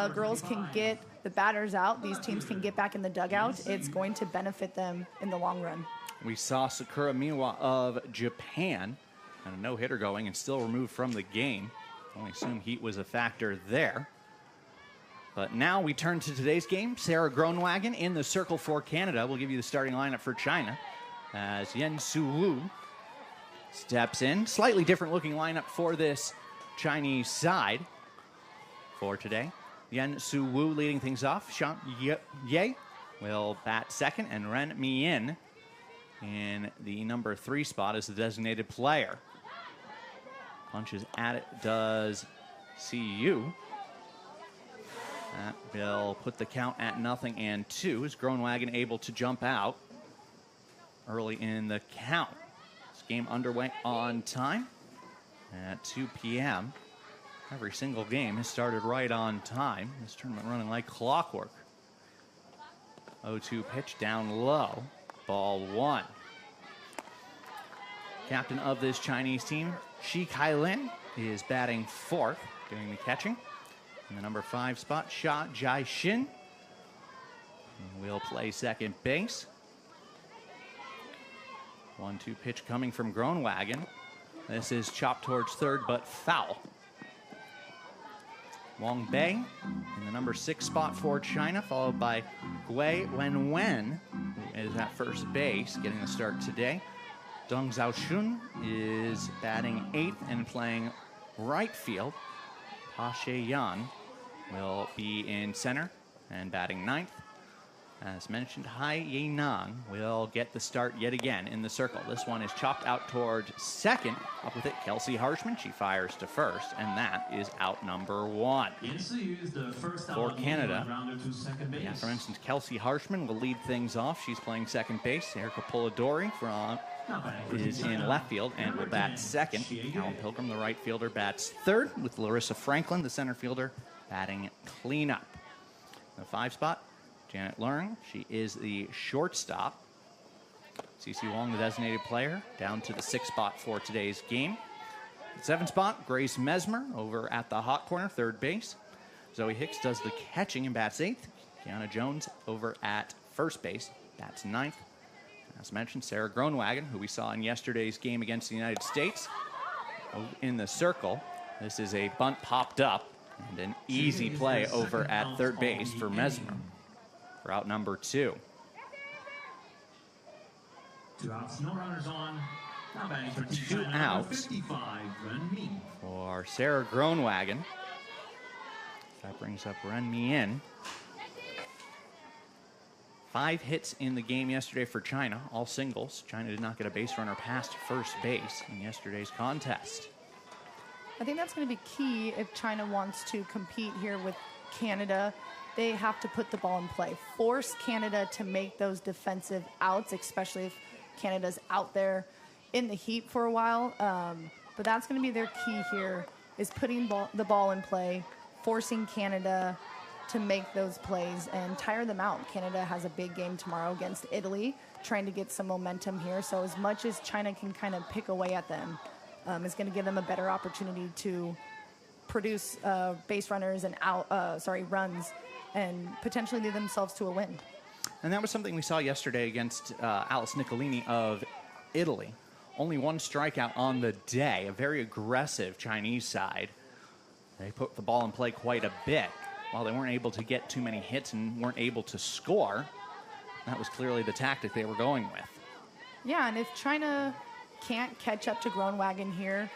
girls can get the batters out, these teams can get back in the dugout, it's going to benefit them in the long run. We saw Sakura Miwa of Japan and a no-hitter going and still removed from the game. I assume heat was a factor there. But now we turn to today's game. Sarah Groenwagen in the circle for Canada. We'll give you the starting lineup for China as Yen Su Wu steps in. Slightly different looking lineup for this Chinese side for today. Yen Su Wu leading things off. Xiang Ye will bat second, and Ren Mi-in in the number 3 spot as the designated player. Punches at it does CU. That will put the count at 0-2. Is Groenwagen able to jump out early in the count? This game underway on time at 2 p.m. Every single game has started right on time. This tournament running like clockwork. 0-2 pitch down low. Ball 1. Captain of this Chinese team, Shi Kailin, is batting 4th, doing the catching. In the number 5 spot, Xia Jiaxin will play second base. 1-2 pitch coming from Groenwagen. This is chopped towards third, but foul. Wang Bei in the number 6 spot for China, followed by Gui Wenwen, who is at first base, getting the start today. Deng Xiaoxun is batting 8th and playing right field. Pa She-yan will be in center and batting 9th. As mentioned, Hai Yinan will get the start yet again in the circle. This one is chopped out toward second. Up with it, Kelsey Harshman. She fires to first, and that is out number 1. For Canada, yeah, for instance, Kelsey Harshman will lead things off. She's playing second base. Erica Polidori is in left field and will bat second. Alan Pilgrim, the right fielder, bats third, with Larissa Franklin, the center fielder, batting cleanup. The 5 spot, Janet Leung, she is the shortstop. CeCe Wong, the designated player, down to the 6th spot for today's game. The 7th spot, Grace Mesmer over at the hot corner, third base. Zoe Hicks does the catching and bats 8th. Kiana Jones over at first base, bats 9th. As mentioned, Sarah Groenwagen, who we saw in yesterday's game against the United States, in the circle. This is a bunt popped up and an easy play over at third base for Mesmer. For out number 2. 2 outs, no runners on. Now batting for 2 outs 55, Ren Mi. for Sarah Groenwagen. That brings up Ren Mi-in. 5 hits in the game yesterday for China, all singles. China did not get a base runner past first base in yesterday's contest. I think that's going to be key if China wants to compete here with Canada. They have to put the ball in play. Force Canada to make those defensive outs, especially if Canada's out there in the heat for a while. But that's going to be their key here, is putting the ball in play, forcing Canada to make those plays and tire them out. Canada has a big game tomorrow against Italy, trying to get some momentum here. So as much as China can kind of pick away at them, it's going to give them a better opportunity to produce base runners and runs and potentially lead themselves to a win. And that was something we saw yesterday against Alice Nicolini of Italy. Only 1 strikeout on the day, a very aggressive Chinese side. They put the ball in play quite a bit. While they weren't able to get too many hits and weren't able to score, that was clearly the tactic they were going with. Yeah, and if China can't catch up to Groenwagen here,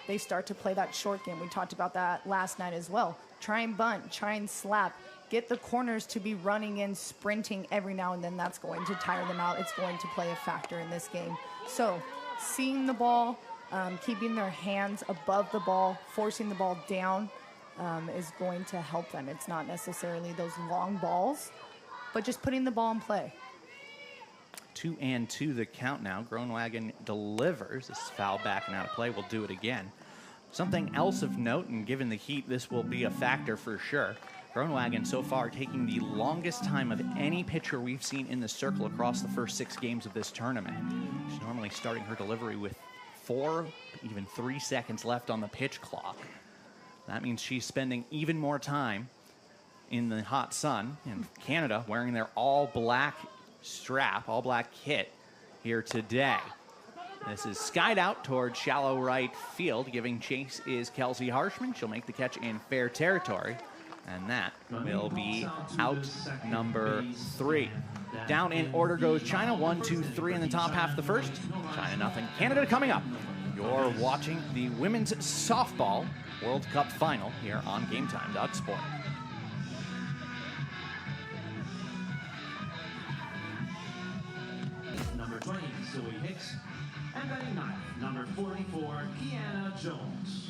they start to play that short game. We talked about that last night as well. Try and bunt, try and slap, get the corners to be running in, sprinting every now and then. That's going to tire them out. It's going to play a factor in this game. So seeing the ball, keeping their hands above the ball, forcing the ball down, is going to help them. It's not necessarily those long balls, but just putting the ball in play. 2-2 the count now. Groenwagen delivers. This is foul back and out of play. We'll do it again. Something else of note, and given the heat, this will be a factor for sure. Groenwagen so far taking the longest time of any pitcher we've seen in the circle across the first 6 games of this tournament. She's normally starting her delivery with 4, even 3 seconds left on the pitch clock. That means she's spending even more time in the hot sun. And Canada wearing their all-black strap, all-black kit here today. This is skied out towards shallow right field. Giving chase is Kelsey Harshman. She'll make the catch in fair territory. And that will be out number 3. Down in order goes China. 1, 2, 3 in the top half of the first. China nothing. Canada coming up. You're watching the Women's Softball World Cup Final here on GameTime.Sport. Number 20, Zoe Hicks. And batting ninth, number 44, Kiana Jones.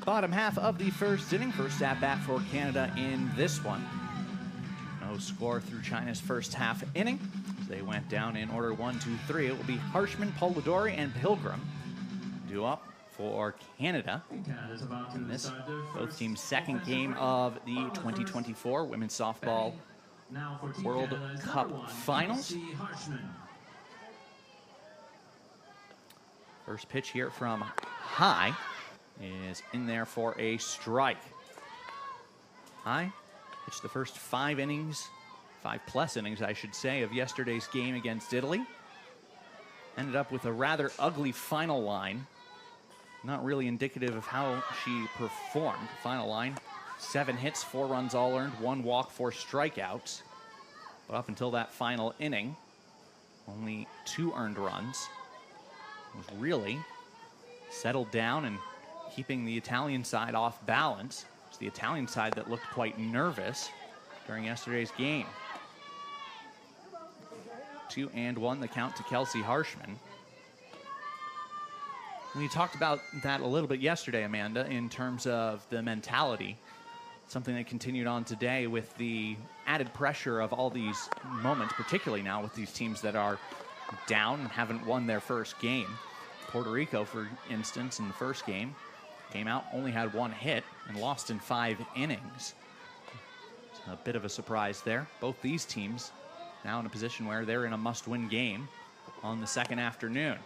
Bottom half of the first inning. First at bat for Canada in this one. No score through China's first half inning. They went down in order 1, 2, 3. It will be Harshman, Polidori, and Pilgrim due up for Canada. And this, both teams' second game of the 2024 Women's Softball World Cup Finals. First pitch here from High is in there for a strike. High pitched the first 5 innings, 5+ innings, I should say, of yesterday's game against Italy. Ended up with a rather ugly final line. Not really indicative of how she performed. Final line, 7 hits, 4 runs all earned, 1 walk, 4 strikeouts. But up until that final inning, only 2 earned runs. It was really settled down and keeping the Italian side off balance. It's the Italian side that looked quite nervous during yesterday's game. 2-1 the count to Kelsey Harshman. We talked about that a little bit yesterday, Amanda, in terms of the mentality. Something that continued on today with the added pressure of all these moments, particularly now with these teams that are down and haven't won their first game. Puerto Rico, for instance, in the first game, came out, only had 1 hit, and lost in 5 innings. So a bit of a surprise there. Both these teams now in a position where they're in a must-win game on the second afternoon.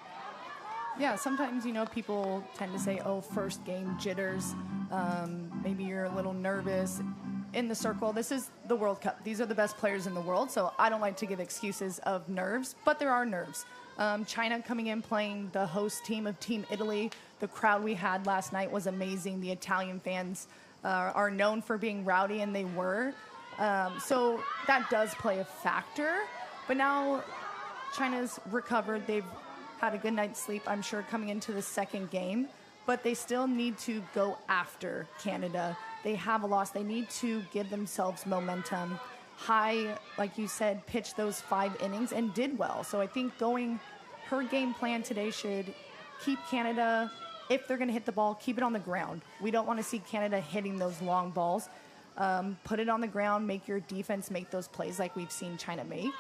Yeah, sometimes, you know, people tend to say, oh, first game jitters. Maybe you're a little nervous. In the circle, this is the World Cup. These are the best players in the world, so I don't like to give excuses of nerves, but there are nerves. China coming in playing the host team of Team Italy. The crowd we had last night was amazing. The Italian fans are known for being rowdy, and they were. So that does play a factor. But now China's recovered. They've had a good night's sleep, I'm sure, coming into the second game. But they still need to go after Canada. They have a loss. They need to give themselves momentum. High, like you said, pitched those 5 innings and did well. So I think her game plan today should keep Canada, if they're going to hit the ball, keep it on the ground. We don't want to see Canada hitting those long balls. Put it on the ground, make your defense make those plays like we've seen China make.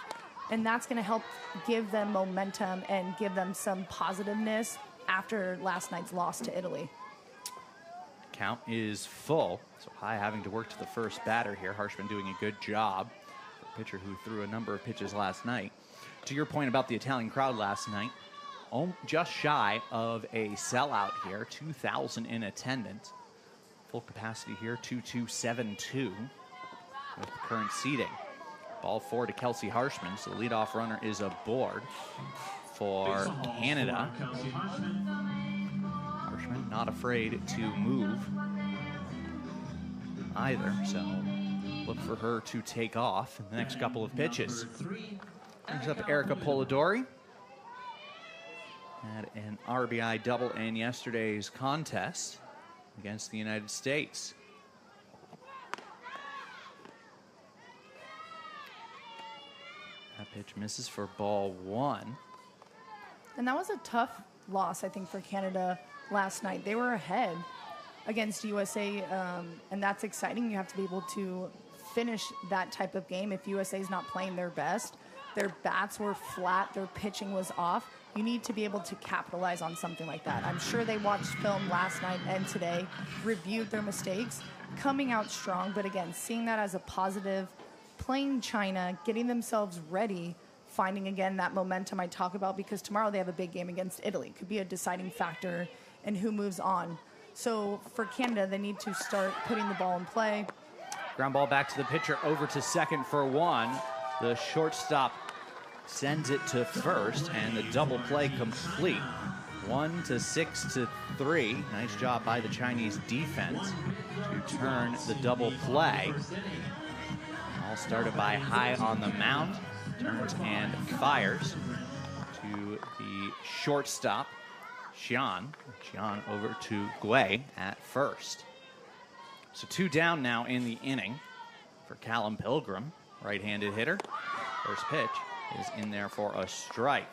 And that's going to help give them momentum and give them some positiveness after last night's loss to Italy. Count is full, so High having to work to the first batter here. Harshman doing a good job. A pitcher who threw a number of pitches last night. To your point about the Italian crowd last night, just shy of a sellout here, 2,000 in attendance. Full capacity here, 2,272 with the current seating. Ball 4 to Kelsey Harshman, so the leadoff runner is aboard for Canada. Harshman not afraid to move either, so look for her to take off in the next couple of pitches. Brings up Erica Polidori. Had an RBI double in yesterday's contest against the United States. That pitch misses for ball 1. And that was a tough loss, I think, for Canada last night. They were ahead against USA, and that's exciting. You have to be able to finish that type of game if USA is not playing their best. Their bats were flat, their pitching was off. You need to be able to capitalize on something like that. I'm sure they watched film last night and today, reviewed their mistakes, coming out strong, but again, seeing that as a positive, playing China, getting themselves ready finding again that momentum I talk about, because tomorrow they have a big game against Italy. Could be a deciding factor in who moves on. So for Canada, they need to start putting the ball in play. Ground ball back to the pitcher, over to second for one. The shortstop sends it to first, and the double play complete. 1-6-3. Nice job by the Chinese defense to turn the double play. All started by Hai on the mound. Turns and fires to the shortstop, Xian. Xian over to Gui at first. So 2 down now in the inning for Callum Pilgrim, right-handed hitter. First pitch is in there for a strike.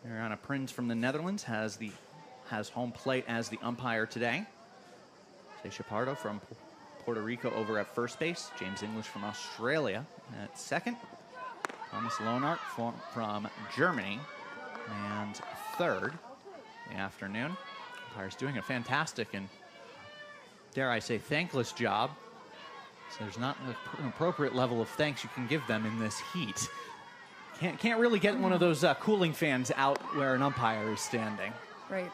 Mariana Prins from the Netherlands has home plate as the umpire today. Jose Chaparro from Puerto Rico over at first base. James English from Australia at second. Thomas Lohnart from Germany and third in the afternoon. Umpire's doing a fantastic and, dare I say, thankless job. So there's not an appropriate level of thanks you can give them in this heat. Can't really get one of those cooling fans out where an umpire is standing. Right,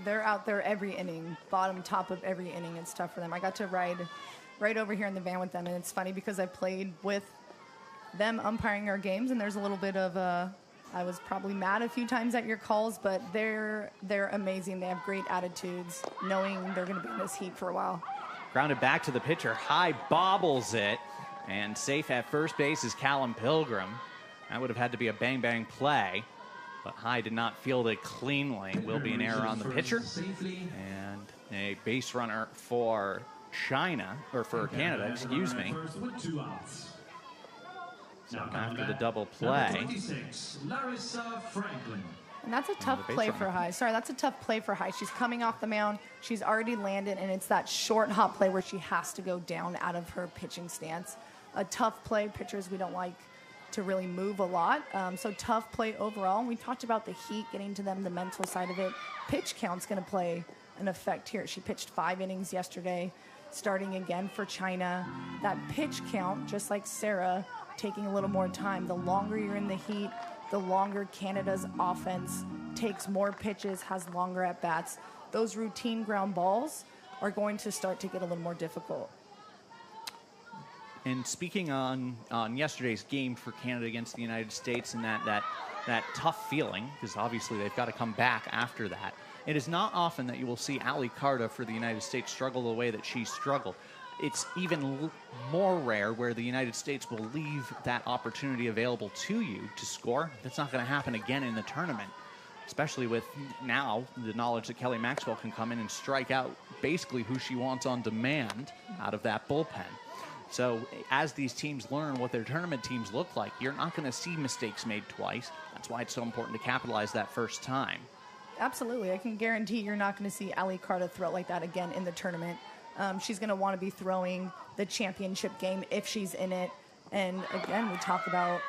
they're out there every inning, bottom, top of every inning. It's tough for them. I got to ride right over here in the van with them, and it's funny because I played with them umpiring our games, and there's a little bit of I was probably mad a few times at your calls, but they're amazing. They have great attitudes, knowing they're going to be in this heat for a while. Grounded back to the pitcher, Hai bobbles it, and safe at first base is Callum Pilgrim. That would have had to be a bang-bang play, but Hai did not field it cleanly. Will be an error on the pitcher, and a base runner for China, or for Canada, excuse me. So after the double play. And that's a tough play for Hai. Sorry, that's a tough play for Hai. She's coming off the mound. She's already landed, and it's that short hop play where she has to go down out of her pitching stance. A tough play. Pitchers, we don't like to really move a lot. So tough play overall. And we talked about the heat, getting to them, the mental side of it. Pitch count's going to play an effect here. She pitched 5 innings yesterday, starting again for China. That pitch count, just like Sarah, taking a little more time. The longer you're in the heat, the longer Canada's offense takes more pitches, has longer at-bats. Those routine ground balls are going to start to get a little more difficult. And speaking on yesterday's game for Canada against the United States, and that tough feeling, because obviously they've got to come back after that, it is not often that you will see Ali Carta for the United States struggle the way that she struggled. It's even more rare where the United States will leave that opportunity available to you to score. That's not going to happen again in the tournament, especially with now the knowledge that Kelly Maxwell can come in and strike out basically who she wants on demand out of that bullpen. So as these teams learn what their tournament teams look like, you're not going to see mistakes made twice. That's why it's so important to capitalize that first time. Absolutely. I can guarantee you're not going to see Ali Carta throw like that again in the tournament. She's going to want to be throwing the championship game if she's in it. And again, we talk about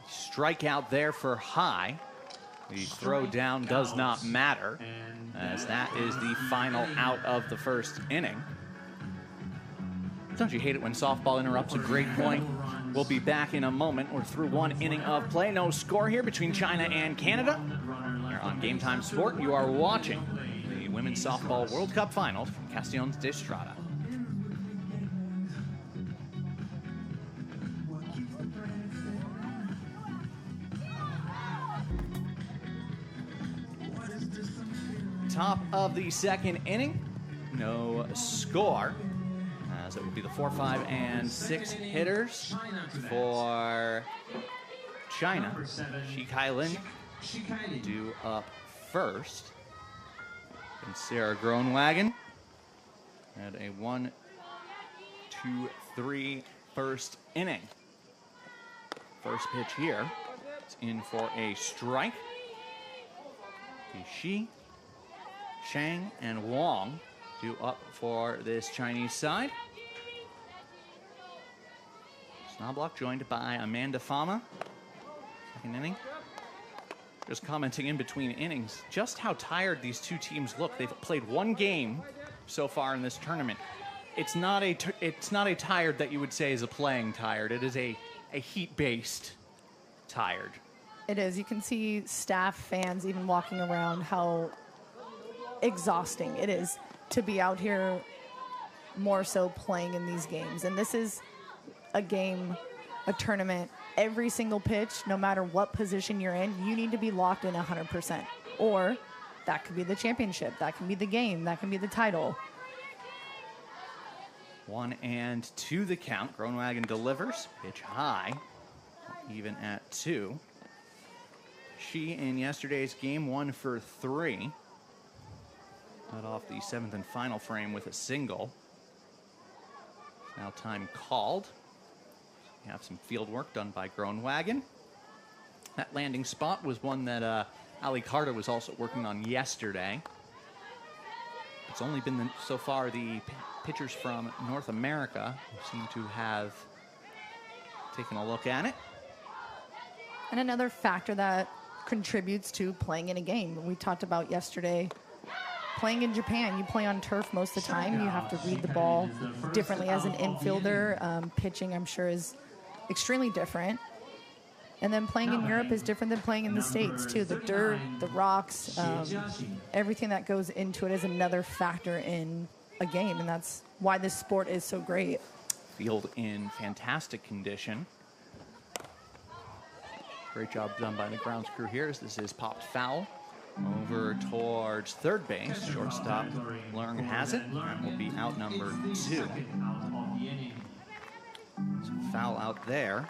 strikeout there for Hai. The throw down does not matter, as that is the final out of the first inning. Don't you hate it when softball interrupts a great point? We'll be back in a moment. We're through 1 inning of play. No score here between China and Canada. Here on Game Time Sport, you are watching the Women's Softball World Cup Finals from Castellón de Estrada. Top of the second inning. No score. As it will be the 4, 5, and 6 hitters for China. Shi Kailin due up first. And Sarah Groenwagen had a 1, 2, 3 first inning. First pitch here. It's in for a strike. Shi, Shang, and Wong due up for this Chinese side. Snoblock joined by Amanda Fama. Second inning. Just commenting in between innings just how tired these two teams look. They've played 1 game so far in this tournament. it's not a tired that you would say is a playing tired. It is a heat-based tired. It is. You can see staff, fans even walking around how exhausting it is to be out here more so playing in these games. And this is a game, a tournament. Every single pitch, no matter what position you're in, you need to be locked in 100%. Or that could be the championship. That can be the game. That can be the title. 1-2 the count. Groenewegen delivers. Pitch high. Even at 2. She, in yesterday's game, 1 for 3. Led off the 7th and final frame with a single. Now time called. We have some field work done by Groenewegen. That landing spot was one that Ali Carter was also working on yesterday. It's only been so far the pitchers from North America who seem to have taken a look at it. And another factor that contributes to playing in a game. We talked about yesterday, playing in Japan, you play on turf most of the time. You have to read the ball differently as an infielder. Pitching, I'm sure, is extremely different. And then playing in Europe is different than playing in the States, too. The dirt, the rocks, everything that goes into it is another factor in a game, and that's why this sport is so great. Field in fantastic condition. Great job done by the grounds crew here as this is popped foul. Over towards third base. Shortstop Leung has it. That will be out number 2. So foul out there.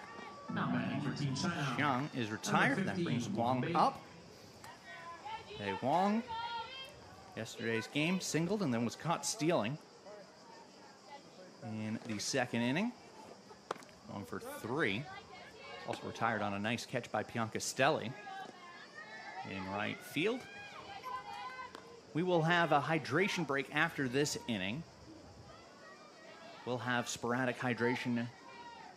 Xiang is retired. That brings Wong up. Hey, Wong, yesterday's game, singled and then was caught stealing in the second inning. 1 for 3. Also retired on a nice catch by Bianca Stelli in right field. We will have a hydration break after this inning. We'll have sporadic hydration,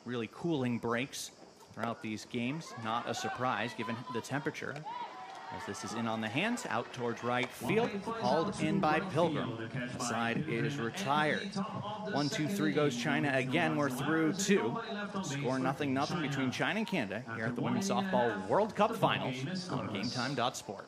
really cooling breaks throughout these games. Not a surprise given the temperature. As this is in on the hands, out towards right field, hauled in by Pilgrim. The side is retired. 1-2-3 goes China again. We're through 2. Score 0-0 between China and Canada here at the Women's Softball World Cup Finals on GameTime.Sport.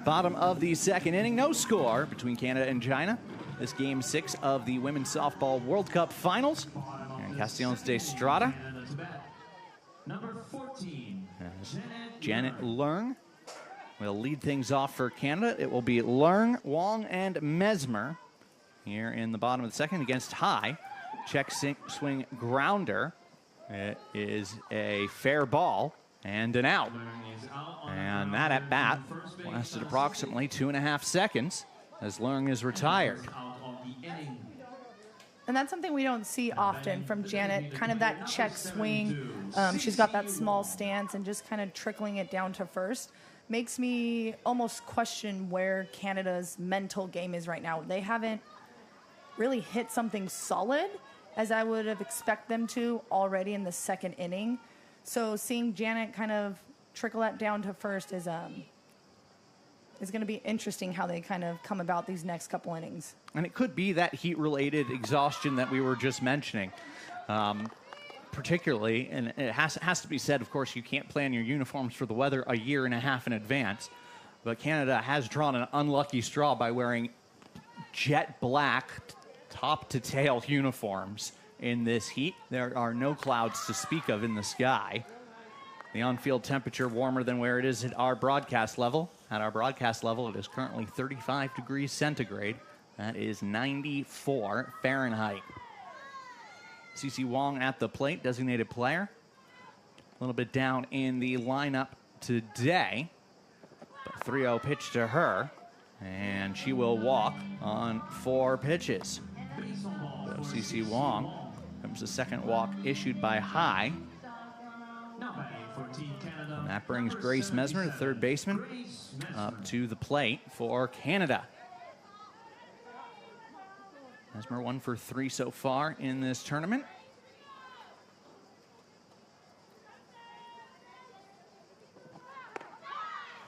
Bottom of the second inning, no score between Canada and China. This game 6 of the Women's Softball World Cup Finals here in Castellanos de Estrada. Number 14, Janet Leung will lead things off for Canada. It will be Leung, Wong, and Mesmer here in the bottom of the second against High. Check swing grounder. It is a fair ball and an out. And that at bat lasted approximately 2.5 seconds as Leung is retired. And that's something we don't see often from Janet, kind of that check swing. She's got that small stance and just kind of trickling it down to first. Makes me almost question where Canada's mental game is right now. They haven't really hit something solid as I would have expected them to already in the second inning. So seeing Janet kind of trickle that down to first is going to be interesting how they kind of come about these next couple innings. And it could be that heat-related exhaustion that we were just mentioning. Particularly, and it has to be said, of course, you can't plan your uniforms for the weather a year and a half in advance. But Canada has drawn an unlucky straw by wearing jet black top-to-tail uniforms in this heat. There are no clouds to speak of in the sky. The on-field temperature warmer than where it is at our broadcast level. At our broadcast level, it is currently 35 degrees centigrade. That is 94 Fahrenheit. CeCe Wong at the plate, designated player. A little bit down in the lineup today. But 3-0 pitch to her, and she will walk on 4 pitches. So CeCe Wong comes the second walk issued by High. And that brings Grace Mesmer, the third baseman, up to the plate for Canada. Mesmer 1 for 3 so far in this tournament.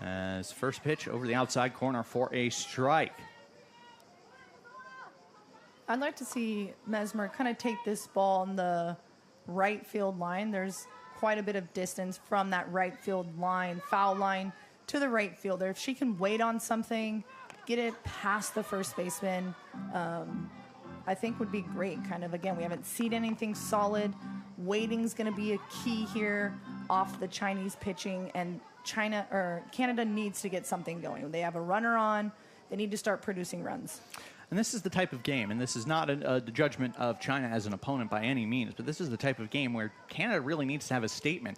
As first pitch over the outside corner for a strike. I'd like to see Mesmer kind of take this ball on the right field line. There's quite a bit of distance from that right field line, foul line, to the right fielder. If she can wait on something, get it past the first baseman, I think would be great. Kind of, again, we haven't seen anything solid. Waiting's going to be a key here off the Chinese pitching, and Canada needs to get something going. They have a runner on. They need to start producing runs. And this is the type of game, and this is not a judgment of China as an opponent by any means, but this is the type of game where Canada really needs to have a statement,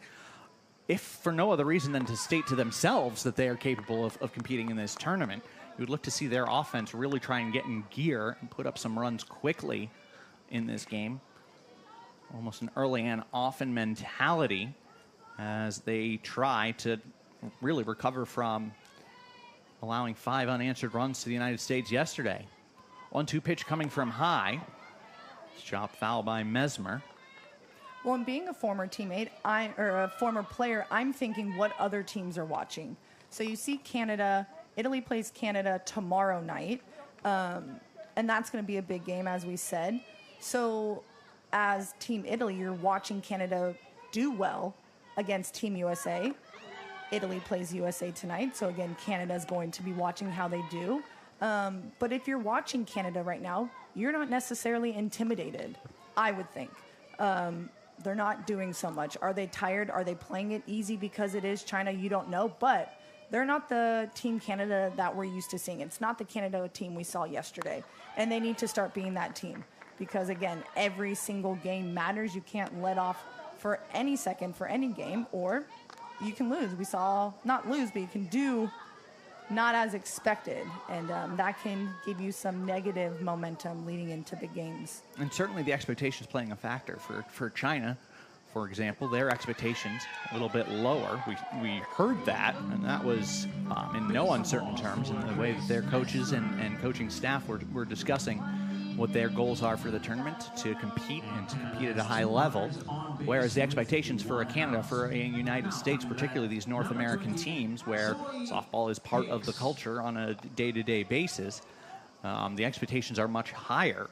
if for no other reason than to state to themselves that they are capable of competing in this tournament. You would look to see their offense really try and get in gear and put up some runs quickly in this game. Almost an early and often mentality as they try to really recover from allowing 5 unanswered runs to the United States yesterday. 1-2 pitch coming from high. Chopped foul by Mesmer. Well, and being a former teammate, or a former player, I'm thinking what other teams are watching. So you see Canada, Italy plays Canada tomorrow night, and that's going to be a big game, as we said. So as Team Italy, you're watching Canada do well against Team USA. Italy plays USA tonight, so again, Canada's going to be watching how they do. But if you're watching Canada right now, you're not necessarily intimidated, I would think. They're not doing so much. Are they tired? Are they playing it easy because it is China? You don't know, but they're not the Team Canada that we're used to seeing. It's not the Canada team we saw yesterday, and they need to start being that team because, again, every single game matters. You can't let off for any second for any game, or you can lose. We saw, not lose, but you can do not as expected, and that can give you some negative momentum leading into the games. And certainly the expectations playing a factor for China. For example, their expectations a little bit lower. We heard that, and that was in no uncertain terms in the way that their coaches and coaching staff were discussing what their goals are for the tournament, to compete and to compete at a high level, whereas the expectations for Canada, for a United States, particularly these North American teams where softball is part of the culture on a day-to-day basis, the expectations are much higher.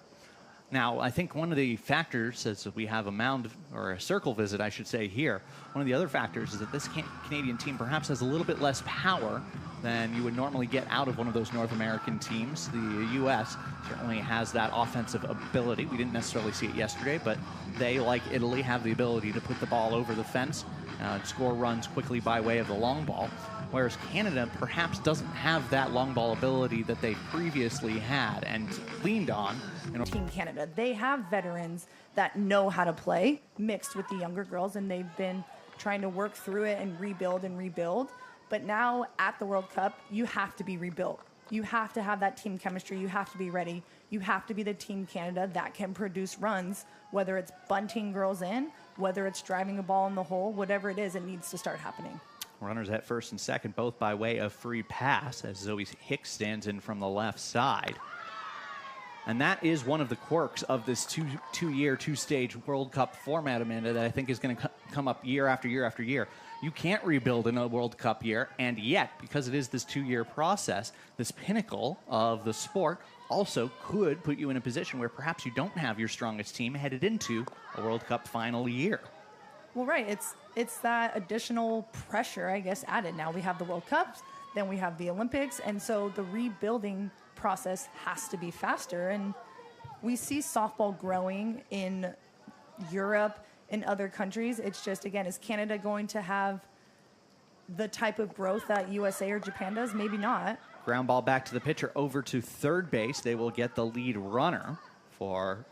Now, I think one of the factors, as we have a mound, or a circle visit, I should say, here, one of the other factors is that this Canadian team perhaps has a little bit less power than you would normally get out of one of those North American teams. The U.S. certainly has that offensive ability. We didn't necessarily see it yesterday, but they, like Italy, have the ability to put the ball over the fence and score runs quickly by way of the long ball, whereas Canada perhaps doesn't have that long ball ability that they previously had and leaned on. Team Canada, they have veterans that know how to play mixed with the younger girls, and they've been trying to work through it and rebuild. But now at the World Cup, you have to be rebuilt. You have to have that team chemistry. You have to be ready. You have to be the Team Canada that can produce runs, whether it's bunting girls in, whether it's driving a ball in the hole, whatever it is, it needs to start happening. Runners at first and second, both by way of free pass, as Zoe Hicks stands in from the left side. And that is one of the quirks of this two-year, two-stage World Cup format, Amanda, that I think is going to come up year after year after year. You can't rebuild in a World Cup year, and yet, because it is this two-year process, this pinnacle of the sport also could put you in a position where perhaps you don't have your strongest team headed into a World Cup final year. Well, right. It's that additional pressure, I guess, added. Now we have the World Cups, then we have the Olympics, and so the rebuilding process has to be faster. And we see softball growing in Europe and other countries. It's just, again, is Canada going to have the type of growth that USA or Japan does? Maybe not. Ground ball back to the pitcher over to third base. They will get the lead runner for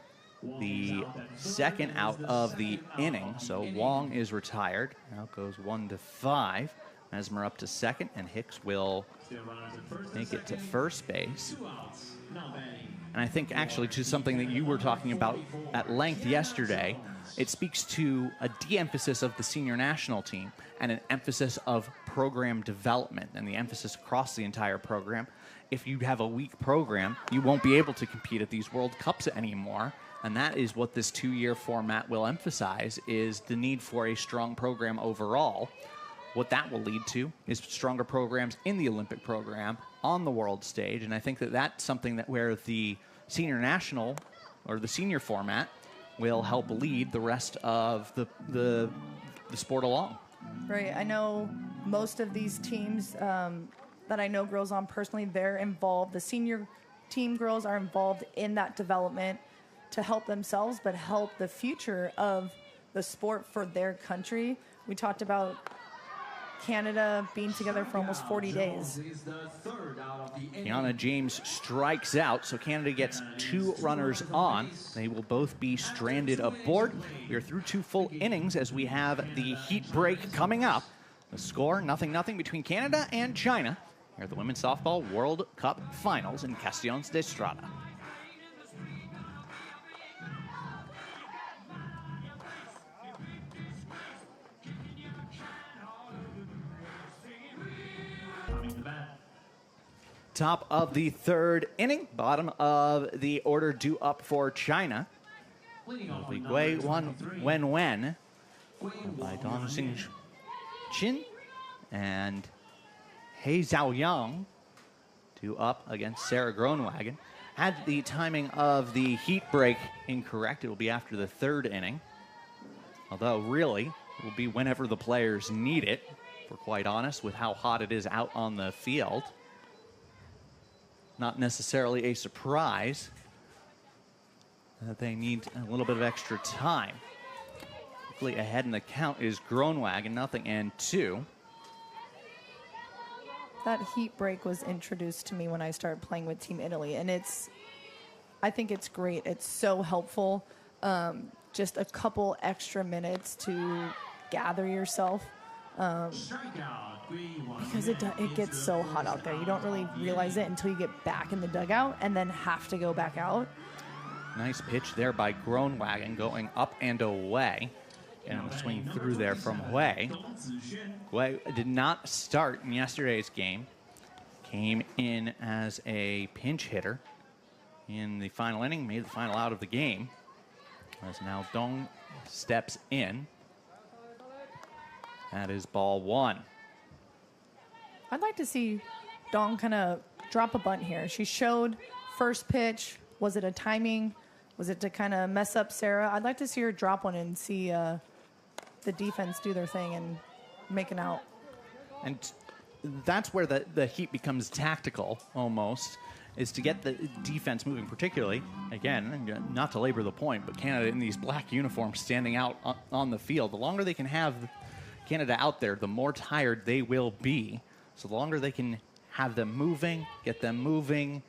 the second out of the inning. So Wong is retired. Now it goes 1-5 Mesmer up to second, and Hicks will Still runners at first and make it to second. first base. 2 outs. Now batting. And I think actually to something that you were talking about at length yesterday, it speaks to a de-emphasis of the senior national team and an emphasis of program development and the emphasis across the entire program. If you have a weak program, you won't be able to compete at these World Cups anymore. And that is what this 2-year format will emphasize, is the need for a strong program overall. What that will lead to is stronger programs in the Olympic program on the world stage. And I think that that's something that where the senior national or the senior format will help lead the rest of the sport along. Right. I know most of these teams that I know girls on personally, they're involved. The senior team girls are involved in that development to help themselves, but help the future of the sport for their country. We talked about Canada being together for almost 40 days. Is the third out of the inning. Kiana James strikes out, so Canada gets 2 runners on. They will both be stranded aboard. We are through 2 full innings as we have the heat break coming up. The score, 0-0 between Canada and China here at the Women's Softball World Cup Finals in Castellones de Estrada. Coming to bat. Top of the 3rd inning, bottom of the order due up for China. Leading off Li with Gui number 23, Wen Gui by Wen Dong Xing Wen. Chin and He Zhaoyang due up against Sarah Groenwagen. Had the timing of the heat break incorrect. It will be after the 3rd inning. Although really, it will be whenever the players need it, if we're quite honest, with how hot it is out on the field. Not necessarily a surprise that they need a little bit of extra time. Quickly ahead in the count is Groenwagen, 0-2. That heat break was introduced to me when I started playing with Team Italy, and I think it's great. It's so helpful. Just a couple extra minutes to gather yourself. Strikeout. Gui Wen Because Wen it gets is so the hot out there. You first don't really out of the realize inning. it until you get back in the dugout and then have to go back out. Nice pitch there by Groenwagen, going up and away. And a swing through there from Hui. Dong Zixuan. Hui did not start in yesterday's game. Came in as a pinch hitter in the final inning, made the final out of the game. As now Dong steps in. That is ball 1. I'd like to see Dong kind of drop a bunt here. She showed first pitch. Was it a timing? Was it to kind of mess up Sarah? I'd like to see her drop one and see the defense do their thing and make an out. And that's where the heat becomes tactical, almost, is to get the defense moving, particularly, again, not to labor the point, but Canada in these black uniforms standing out on the field. The longer they can have Canada out there, the more tired they will be. So the longer they can have them moving, get them moving,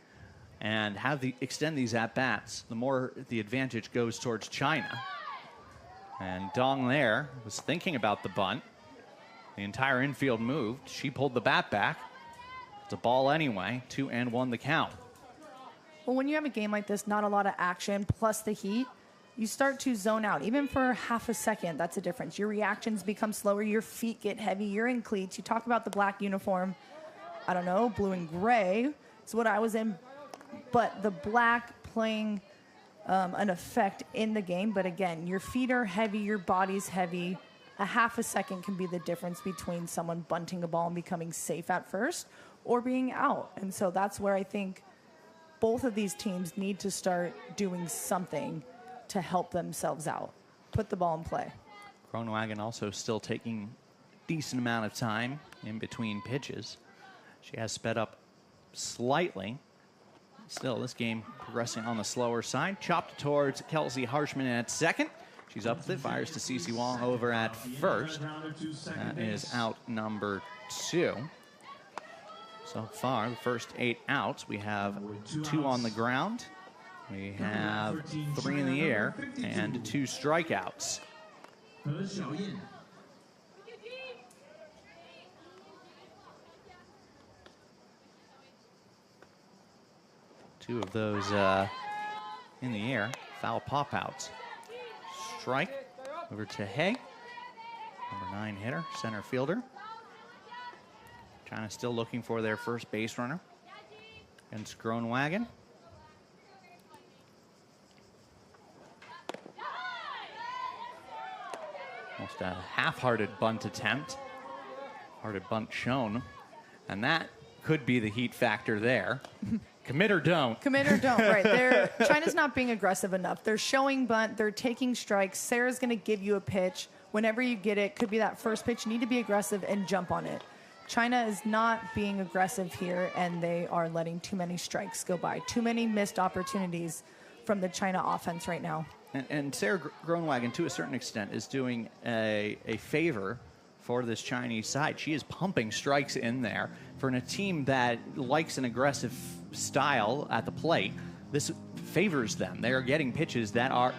and extend these at-bats, the more the advantage goes towards China. And Dong there was thinking about the bunt. The entire infield moved. She pulled the bat back. It's a ball anyway. 2-1 the count. Well, when you have a game like this, not a lot of action, plus the heat, you start to zone out. Even for half a second, that's a difference. Your reactions become slower. Your feet get heavy. You're in cleats. You talk about the black uniform. I don't know, blue and gray is what I was in. But the black playing an effect in the game. But again, your feet are heavy. Your body's heavy. A half a second can be the difference between someone bunting a ball and becoming safe at first or being out. And so that's where I think both of these teams need to start doing something to help themselves out. Put the ball in play. Groenwagen also still taking decent amount of time in between pitches. She has sped up slightly. Still, this game progressing on the slower side. Chopped towards Kelsey Harshman at second. She's up with it, fires to Cece Wong over at first. That is out number 2. So far, the first 8 outs, we have 2 on the ground. We have 3 in the air and 2 strikeouts. Two of those in the air, foul pop-outs. Strike over to Hay, number 9 hitter, center fielder. China still looking for their first base runner against Groenwagen. Almost a half-hearted bunt attempt. Hearted bunt shown. And that could be the heat factor there. Commit or don't. Commit or don't, right. China's not being aggressive enough. They're showing bunt. They're taking strikes. Sarah's going to give you a pitch. Whenever you get it, could be that first pitch. You need to be aggressive and jump on it. China is not being aggressive here, and they are letting too many strikes go by. Too many missed opportunities from the China offense right now. And Sarah Groenwagen, to a certain extent, is doing a favor for this Chinese side. She is pumping strikes in there. For a team that likes an aggressive style at the plate, this favors them. They are getting pitches that are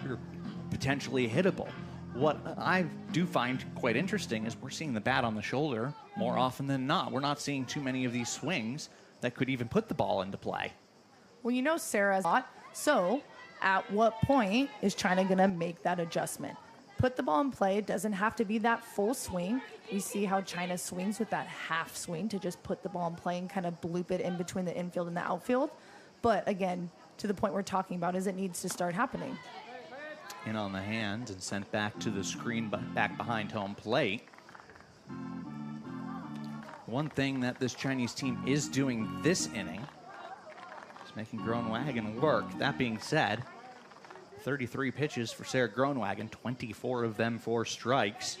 potentially hittable. What I do find quite interesting is we're seeing the bat on the shoulder more often than not. We're not seeing too many of these swings that could even put the ball into play. Well, you know Sarah's hot, so at what point is China going to make that adjustment? Put the ball in play. It doesn't have to be that full swing. We see how China swings with that half swing to just put the ball in play and kind of bloop it in between the infield and the outfield. But again, to the point we're talking about is it needs to start happening. In on the hand and sent back to the screen back behind home plate. One thing that this Chinese team is doing this inning is making Groenwagen work. That being said, 33 pitches for Sarah Groenwagen, 24 of them for strikes.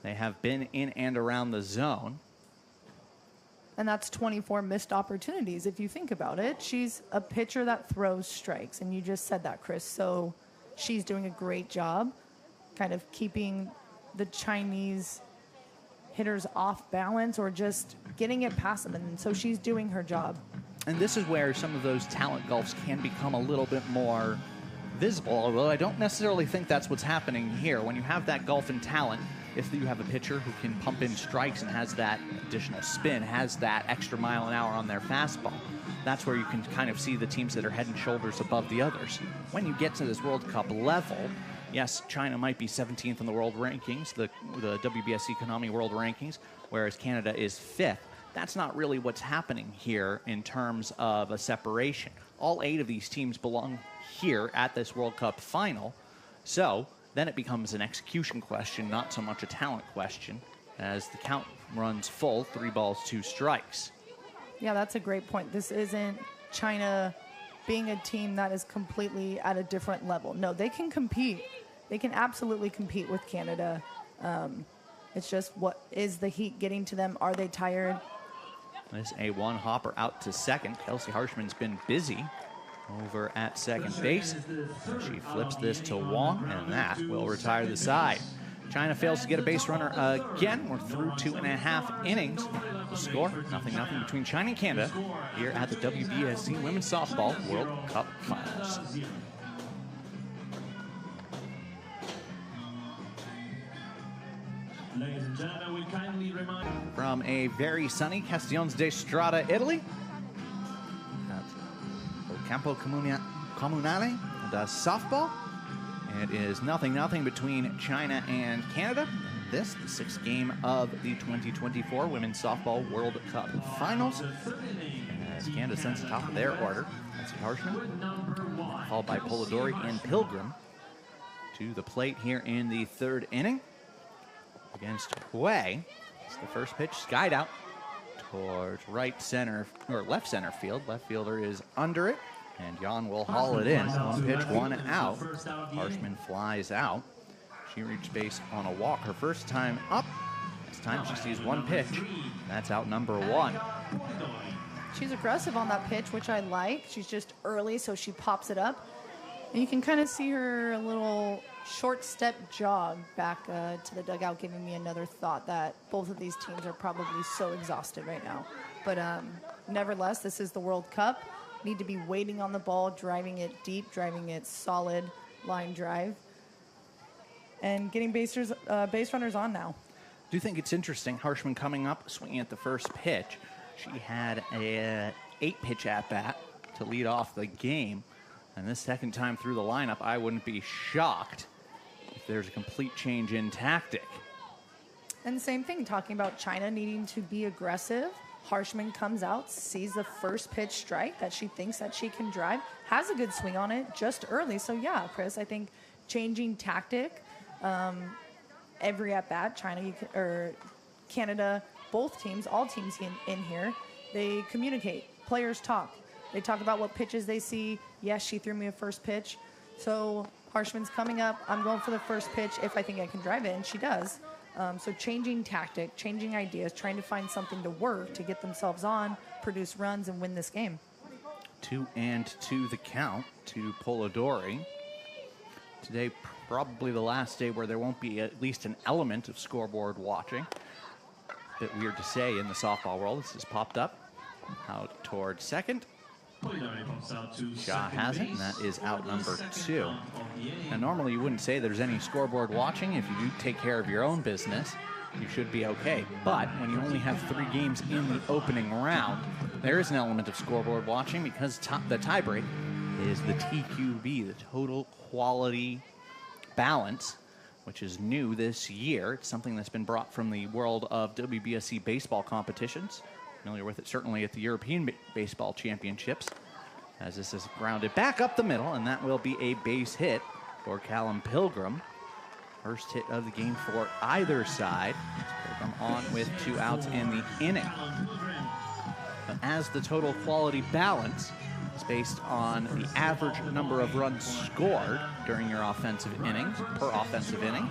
They have been in and around the zone. And that's 24 missed opportunities. If you think about it, she's a pitcher that throws strikes. And you just said that, Chris. So she's doing a great job kind of keeping the Chinese hitters off balance or just getting it past them. And so she's doing her job. And this is where some of those talent gulfs can become a little bit more visible, although I don't necessarily think that's what's happening here. When you have that gulf in talent, if you have a pitcher who can pump in strikes and has that additional spin, has that extra mile an hour on their fastball, that's where you can kind of see the teams that are head and shoulders above the others. When you get to this World Cup level, yes, China might be 17th in the world rankings, the WBSC Konami world rankings, whereas Canada is 5th. That's not really what's happening here in terms of a separation. All 8 of these teams belong here at this World Cup final. So then it becomes an execution question, not so much a talent question, as the count runs full, 3 balls, 2 strikes. Yeah, that's a great point. This isn't China being a team that is completely at a different level. No, they can compete. They can absolutely compete with Canada. It's just, what is the heat getting to them? Are they tired? This a one hopper out to second. Kelsey Harshman's been busy over at second base. She flips this to Wong, and that will retire the side. China fails to get a base runner again. We're through 2.5 innings. The score, 0-0 between China and Canada here at the WBSC Women's Softball World Cup Finals. Ladies and gentlemen, we kindly remind... From a very sunny Castiglione di Strada, Italy, at El Campo Comunale da Softball. It is 0-0 between China and Canada. This, the 6th game of the 2024 Women's Softball World Cup Finals. As Canada sends the top of their order, Kelsey Harshman, followed by Polidori and Pilgrim, to the plate here in the 3rd inning. Against Hui, it's the first pitch, skied out towards right center, or left center field. Left fielder is under it, and Jan will haul it in. 1 pitch, 1 out. Harshman flies out. She reached base on a walk her first time up. This time she sees 1 pitch. That's out number 1. She's aggressive on that pitch, which I like. She's just early, so she pops it up. And you can kind of see her a little short step jog back to the dugout, giving me another thought that both of these teams are probably so exhausted right now. But nevertheless, this is the World Cup. Need to be waiting on the ball, driving it deep, driving it solid line drive, and getting base runners on now. Do you think it's interesting, Harshman coming up, swinging at the first pitch. She had a 8-pitch at-bat to lead off the game. And this second time through the lineup, I wouldn't be shocked if there's a complete change in tactic. And same thing, talking about China needing to be aggressive. Harshman comes out, sees the first pitch strike that she thinks that she can drive, has a good swing on it just early. So yeah, Chris, I think changing tactic every at bat, Canada, both teams, all teams in here, they communicate. Players talk. They talk about what pitches they see. Yes, she threw me a first pitch. So Harshman's coming up. I'm going for the first pitch if I think I can drive it, and she does. So changing tactic, changing ideas, trying to find something to work to get themselves on, produce runs, and win this game. 2-2 the count to Polidori. Today, probably the last day where there won't be at least an element of scoreboard watching. Bit weird to say in the softball world. This has popped up. Out towards second. Shaw has it, and that is out number 2. Now, normally you wouldn't say there's any scoreboard watching. If you do take care of your own business, you should be okay. But when you only have 3 games in the opening round, there is an element of scoreboard watching because the tiebreak is the TQB, the total quality balance, which is new this year. It's something that's been brought from the world of WBSC baseball competitions. Familiar with it certainly at the European Baseball Championships, as this is grounded back up the middle, and that will be a base hit for Callum Pilgrim. First hit of the game for either side. Pilgrim on with 2 outs in the inning. But as the total quality balance is based on the average number of runs scored during your offensive innings, per offensive inning,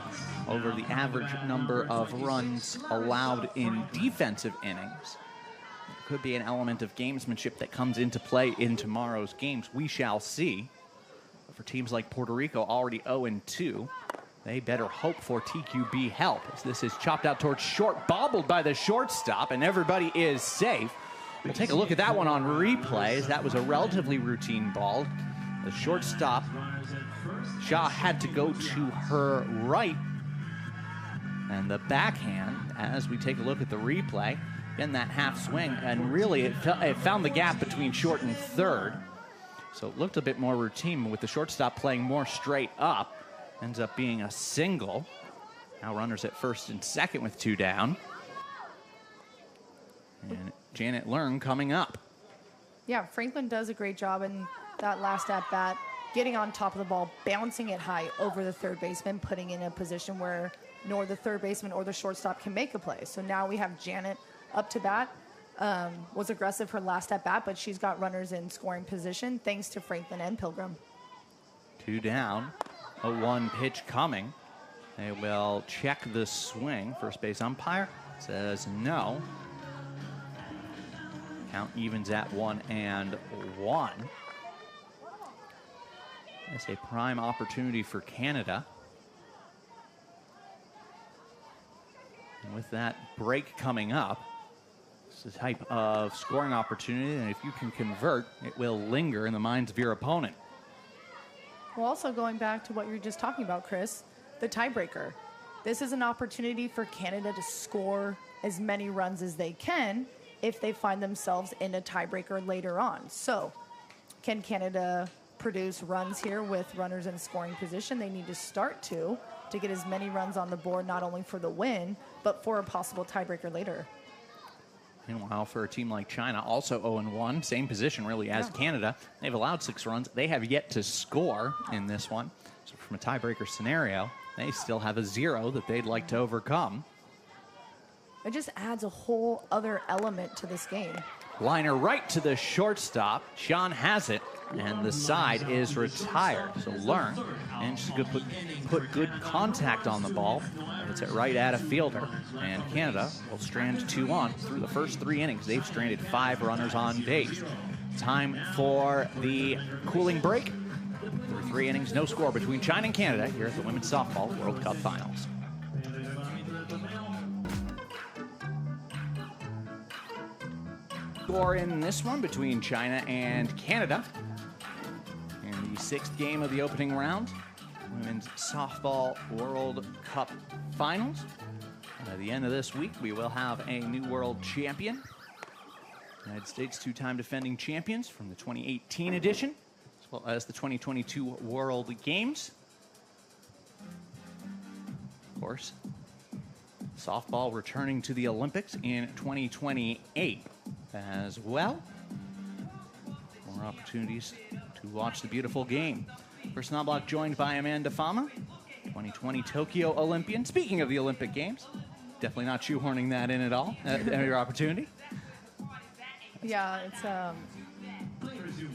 over the average number of runs allowed in defensive innings, could be an element of gamesmanship that comes into play in tomorrow's games. We shall see. But for teams like Puerto Rico, already 0-2, they better hope for TQB help, as this is chopped out towards short, bobbled by the shortstop, and everybody is safe. We'll take a look at that one on replay, as that was a relatively routine ball. The shortstop, Shaw, had to go to her right, and the backhand, as we take a look at the replay, in that half swing, and really it found the gap between short and third. So it looked a bit more routine with the shortstop playing more straight up. Ends up being a single. Now runners at first and second with 2 down. And Janet Leung coming up. Yeah, Franklin does a great job in that last at-bat, getting on top of the ball, bouncing it high over the third baseman, putting in a position where nor the third baseman or the shortstop can make a play. So now we have Janet up to bat, was aggressive her last at bat, but she's got runners in scoring position thanks to Franklin and Pilgrim. 2 down, a 1 pitch coming. They will check the swing. First base umpire says no. Count evens at 1-1. It's a prime opportunity for Canada. And with that break coming up, it's the type of scoring opportunity, and if you can convert, it will linger in the minds of your opponent. Well, also going back to what you were just talking about, Chris, the tiebreaker. This is an opportunity for Canada to score as many runs as they can if they find themselves in a tiebreaker later on. So, can Canada produce runs here with runners in scoring position? They need to start to get as many runs on the board, not only for the win, but for a possible tiebreaker later. Meanwhile, for a team like China, also 0-1, same position really as Canada, they've allowed 6 runs. They have yet to score in this one. So from a tiebreaker scenario, they still have a 0 that they'd like to overcome. It just adds a whole other element to this game. Liner right to the shortstop. Sean has it, and the side is retired. So Leung manages to put good contact on the ball. It's it right at a fielder. And Canada will strand 2 on through the first 3 innings. They've stranded 5 runners on base. Time for the cooling break. Through 3 innings, no score between China and Canada here at the Women's Softball World Cup Finals. Score in this one between China and Canada in the 6th game of the opening round. Women's Softball World Cup Finals. And at the end of this week, we will have a new world champion. United States two-time defending champions from the 2018 edition, as well as the 2022 World Games. Of course, softball returning to the Olympics in 2028 as well. More opportunities to watch the beautiful game. Chris Knobloch joined by Amanda Fama, 2020 Tokyo Olympian. Speaking of the Olympic Games, definitely not shoehorning that in at all at your opportunity. Yeah,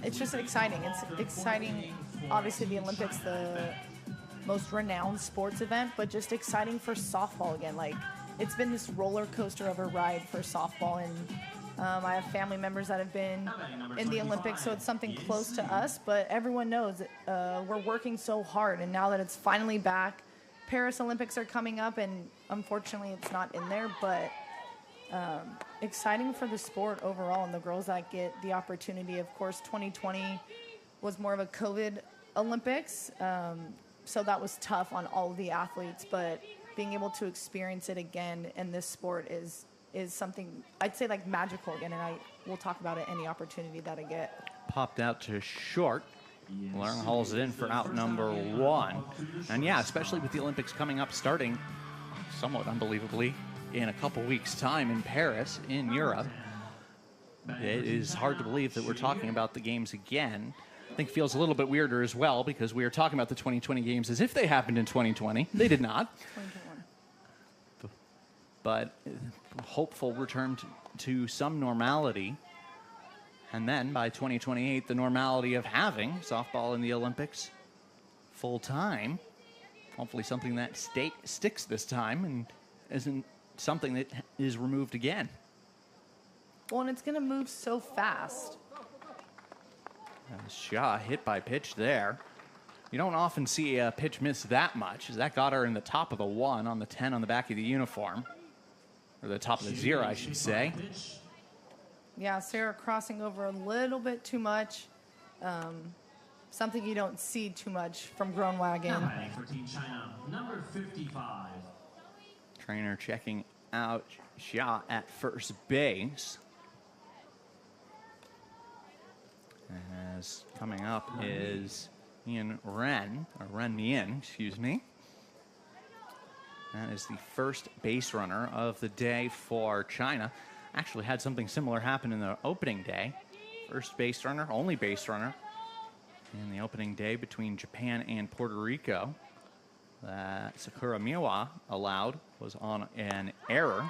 it's just exciting. It's exciting, obviously, the Olympics, the most renowned sports event, but just exciting for softball again. Like, it's been this roller coaster of a ride for softball, and I have family members that have been in the Olympics, so it's something close to us, but everyone knows we're working so hard, and now that it's finally back, Paris Olympics are coming up, and unfortunately it's not in there, but exciting for the sport overall and the girls that get the opportunity. Of course, 2020 was more of a COVID Olympics, so that was tough on all of the athletes, but being able to experience it again in this sport is something, I'd say, like magical again, and we'll talk about it any opportunity that I get. Popped out to short. Lauren hauls it in for out number one. And yeah, especially with the Olympics coming up, starting somewhat unbelievably in a couple weeks' time in Paris, in Europe. It is hard to believe that we're talking about the games again. I think it feels a little bit weirder as well, because we are talking about the 2020 games as if they happened in 2020. They did not. 2021. But hopeful return to some normality. And then by 2028, the normality of having softball in the Olympics full time. Hopefully something that sticks this time and isn't something that is removed again. Well, and it's going to move so fast. Shaw hit by pitch there. You don't often see a pitch miss that much, as that got her in the top of the 1 on the 10 on the back of the uniform. Or the top of the 0, I should say. Yeah, Sarah crossing over a little bit too much. Something you don't see too much from Groenwagen. For Team China, number 55. Trainer checking out Xia at first base. As coming up is Ian Ren, or Ren Mien, excuse me. That is the first base runner of the day for China. Actually had something similar happen in the opening day. First base runner, only base runner in the opening day between Japan and Puerto Rico. That Sakura Miwa allowed was on an error.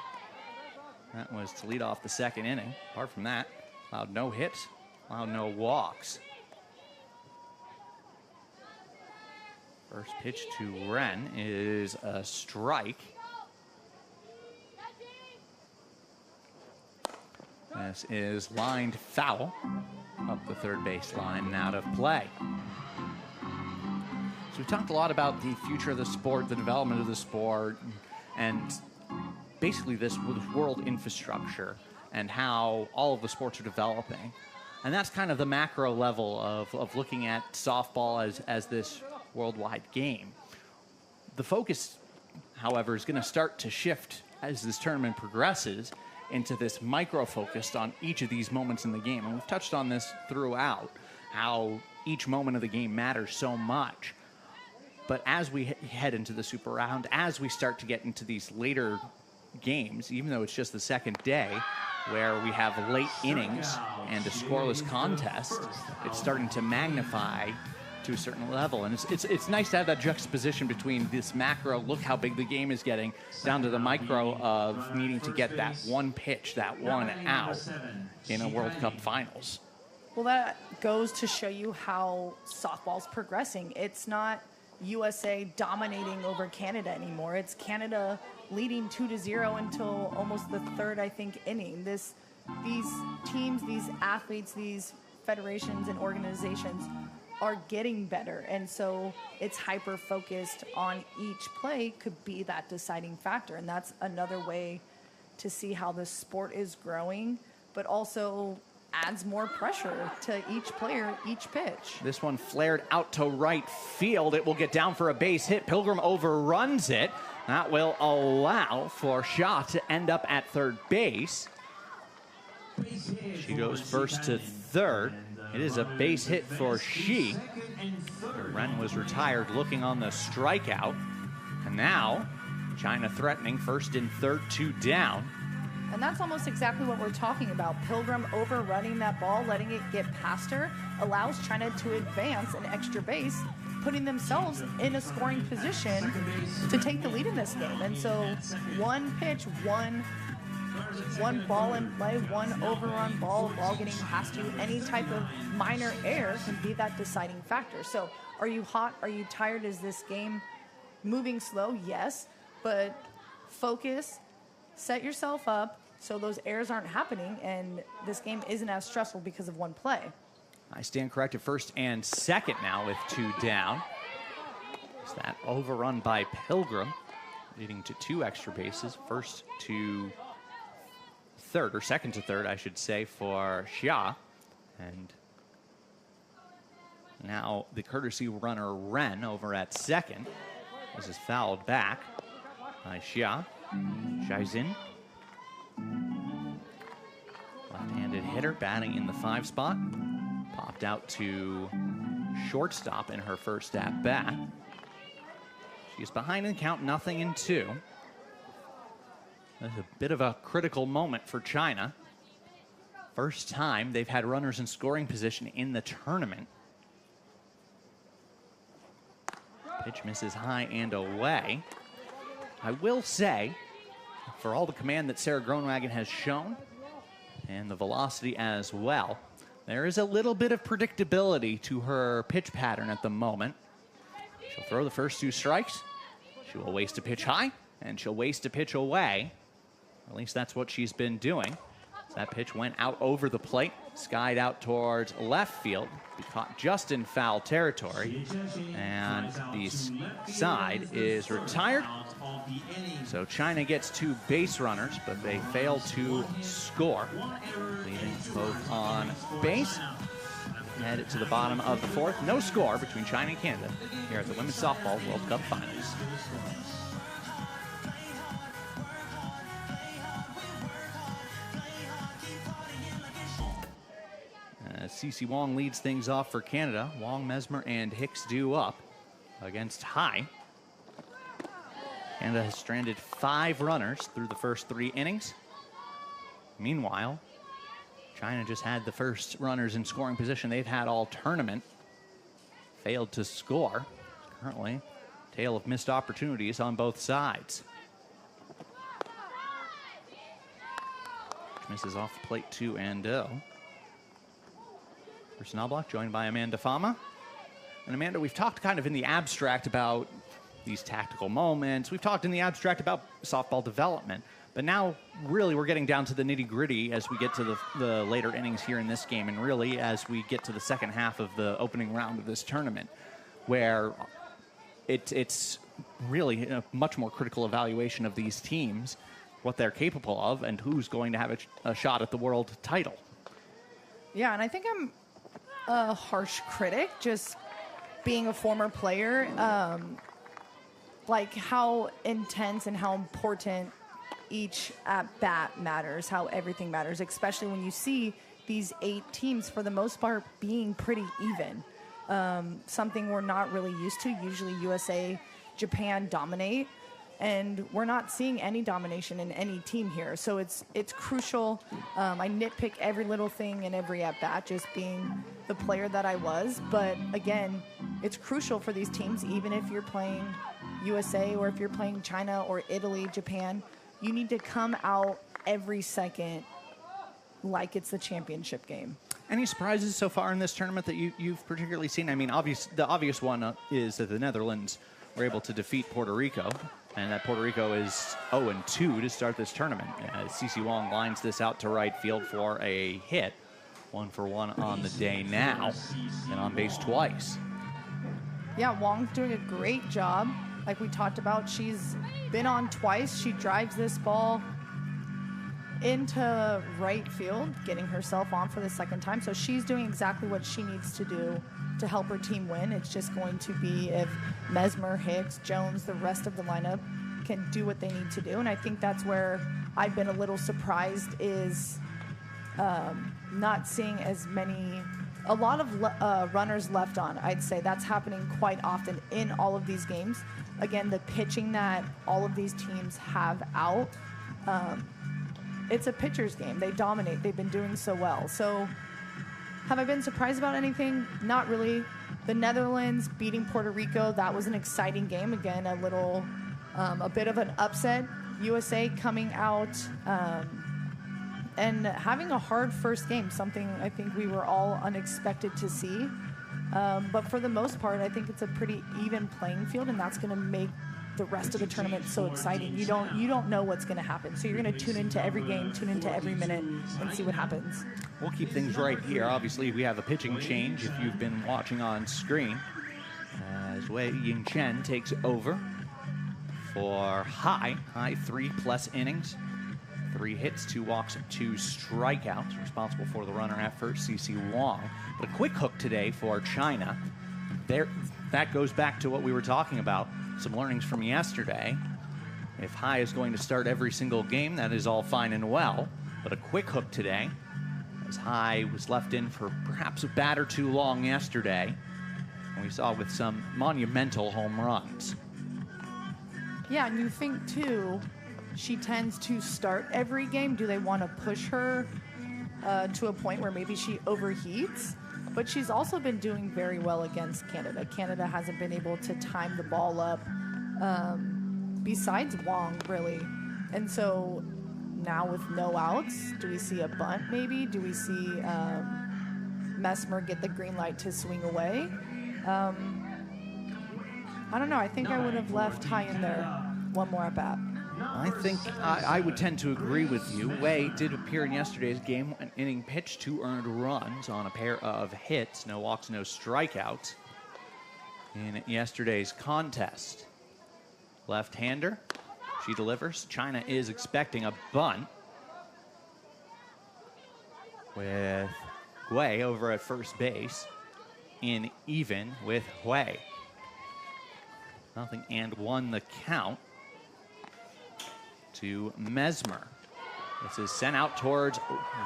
That was to lead off the second inning. Apart from that, allowed no hits, allowed no walks. First pitch to Ren is a strike. This is lined foul up the third baseline and out of play. So we've talked a lot about the future of the sport, the development of the sport, and basically this world infrastructure and how all of the sports are developing. And that's kind of the macro level of looking at softball as this worldwide game. The focus, however, is going to start to shift as this tournament progresses into this micro-focused on each of these moments in the game. And we've touched on this throughout, how each moment of the game matters so much. But as we head into the Super Round, as we start to get into these later games, even though it's just the second day, where we have late innings and a scoreless contest, it's starting to magnify to a certain level. And it's nice to have that juxtaposition between this macro, look how big the game is getting, down to the micro of needing to get that one pitch, that one out in a World Cup finals. Well, that goes to show you how softball's progressing. It's not USA dominating over Canada anymore. It's Canada leading 2-0 until almost the third, I think, inning. These teams, these athletes, these federations and organizations are getting better, and so it's hyper-focused on each play could be that deciding factor, and that's another way to see how the sport is growing, but also adds more pressure to each player, each pitch. This one flared out to right field. It will get down for a base hit. Pilgrim overruns it. That will allow for Xia to end up at third base. She goes first to third. It is a base hit for Shi. Ren was retired looking on the strikeout. And now, China threatening first and third, 2 down. And that's almost exactly what we're talking about. Pilgrim overrunning that ball, letting it get past her, allows China to advance an extra base, putting themselves in a scoring position to take the lead in this game. And so one pitch, one ball in play, one overrun ball getting past you, any type of minor error can be that deciding factor. So are you hot? Are you tired? Is this game moving slow? Yes, but focus, set yourself up so those errors aren't happening and this game isn't as stressful because of one play. I stand corrected, first and second now with 2 down. It's that overrun by Pilgrim, leading to 2 extra bases. First to third, or second to third, I should say, for Xia. And now the courtesy runner Ren over at second. This is fouled back by Xia. Shaizin, left-handed hitter, batting in the 5 spot. Popped out to shortstop in her first at-bat. She's behind in count, 0-2. That's a bit of a critical moment for China. First time they've had runners in scoring position in the tournament. Pitch misses high and away. I will say, for all the command that Sarah Groenwagen has shown, and the velocity as well, there is a little bit of predictability to her pitch pattern at the moment. She'll throw the first 2 strikes. She will waste a pitch high, and she'll waste a pitch away. At least that's what she's been doing. That pitch went out over the plate, skied out towards left field, caught just in foul territory, and the side is retired. So China gets 2 base runners, but they fail to score, leaving both on base. Headed to the bottom of the 4th. No score between China and Canada here at the Women's Softball World Cup Finals. Cece Wong leads things off for Canada. Wong, Mesmer, and Hicks due up against Hai. Canada has stranded 5 runners through the first 3 innings. Meanwhile, China just had the first runners in scoring position they've had all tournament. Failed to score. Currently, tale of missed opportunities on both sides. Misses off the plate 2-0. Personnel block joined by Amanda Fama. And Amanda, we've talked kind of in the abstract about these tactical moments. We've talked in the abstract about softball development. But now, really, we're getting down to the nitty-gritty as we get to the later innings here in this game, and really as we get to the second half of the opening round of this tournament, where it's really a much more critical evaluation of these teams, what they're capable of, and who's going to have a shot at the world title. Yeah, and I think I'm a harsh critic, just being a former player, like how intense and how important each at-bat matters, how everything matters, especially when you see these 8 teams, for the most part, being pretty even. Something we're not really used to. Usually USA, Japan dominate, and we're not seeing any domination in any team here. So it's crucial. I nitpick every little thing in every at-bat, just being the player that I was. But again, it's crucial for these teams, even if you're playing USA or if you're playing China or Italy, Japan, you need to come out every second like it's the championship game. Any surprises so far in this tournament that you've particularly seen? I mean, the obvious one is that the Netherlands were able to defeat Puerto Rico, and that Puerto Rico is 0-2 to start this tournament. Cece Wong lines this out to right field for a hit. 1-for-1 on the day now, and on base twice. Yeah, Wong's doing a great job. Like we talked about, she's been on twice. She drives this ball into right field, getting herself on for the second time. So she's doing exactly what she needs to do to help her team win. It's just going to be if Mesmer, Hicks, Jones, the rest of the lineup can do what they need to do. And I think that's where I've been a little surprised is not seeing a lot of runners left on. I'd say that's happening quite often in all of these games. Again, the pitching that all of these teams have out, it's a pitcher's game. They dominate. They've been doing so well. So have I been surprised about anything? Not really. The Netherlands beating Puerto Rico, that was an exciting game. Again, a bit of an upset. USA coming out and having a hard first game, something I think we were all unexpected to see. But for the most part, I think it's a pretty even playing field, and that's going to make the rest of the tournament so exciting. You don't know what's going to happen, so you're going to tune into every game, tune into every minute, and see what happens. We'll keep things right here. Obviously, we have a pitching change if you've been watching on screen, as Wei Yingchen takes over for Hai. Hai 3+ innings, 3 hits, 2 walks, and 2 strikeouts, responsible for the runner effort, CC Wang. But a quick hook today for China. That goes back to what we were talking about, some learnings from yesterday. If Hai is going to start every single game, that is all fine and well. But a quick hook today, as Hai was left in for perhaps a bat or two long yesterday, and we saw with some monumental home runs. Yeah, and you think, too, she tends to start every game. Do they want to push her to a point where maybe she overheats? But she's also been doing very well against Canada. Canada hasn't been able to time the ball up, besides Wang, really. And so now with no outs, do we see a bunt maybe? Do we see Mesmer get the green light to swing away? I don't know. I think I would have left Hai in there one more at bat. I think I would tend to agree with you. Wei did appear in yesterday's game, an inning pitch, 2 earned runs on a pair of hits, no walks, no strikeouts in yesterday's contest. Left-hander, she delivers. China is expecting a bunt with Gui over at first base, in even with Hui. 0-1 the count to Mesmer. This is sent out towards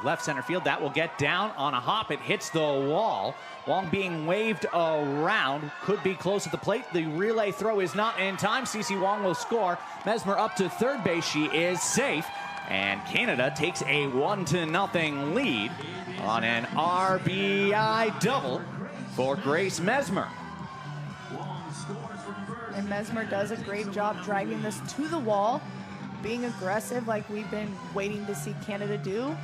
left center field. That will get down on a hop. It hits the wall. Wang being waved around. Could be close at the plate. The relay throw is not in time. CC Wang will score. Mesmer up to third base. She is safe. And Canada takes a 1-0 lead on an RBI double for Grace Mesmer. And Mesmer does a great job driving this to the wall, being aggressive like we've been waiting to see Canada do,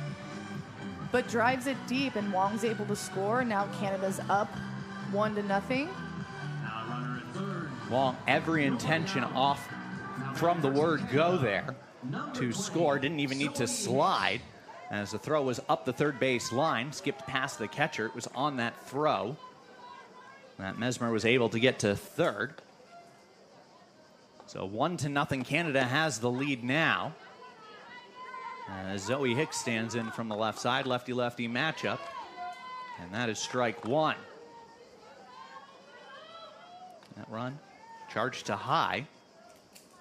but drives it deep, and Wang's able to score. Now Canada's up 1-0. Wang, every intention off from the word go there to score. Didn't even need to slide, as the throw was up the third base line, skipped past the catcher. It was on that throw that Mesmer was able to get to third. So 1-0, Canada has the lead now. Zoe Hicks stands in from the left side, lefty-lefty matchup. And that is strike 1. That run charged to Hai.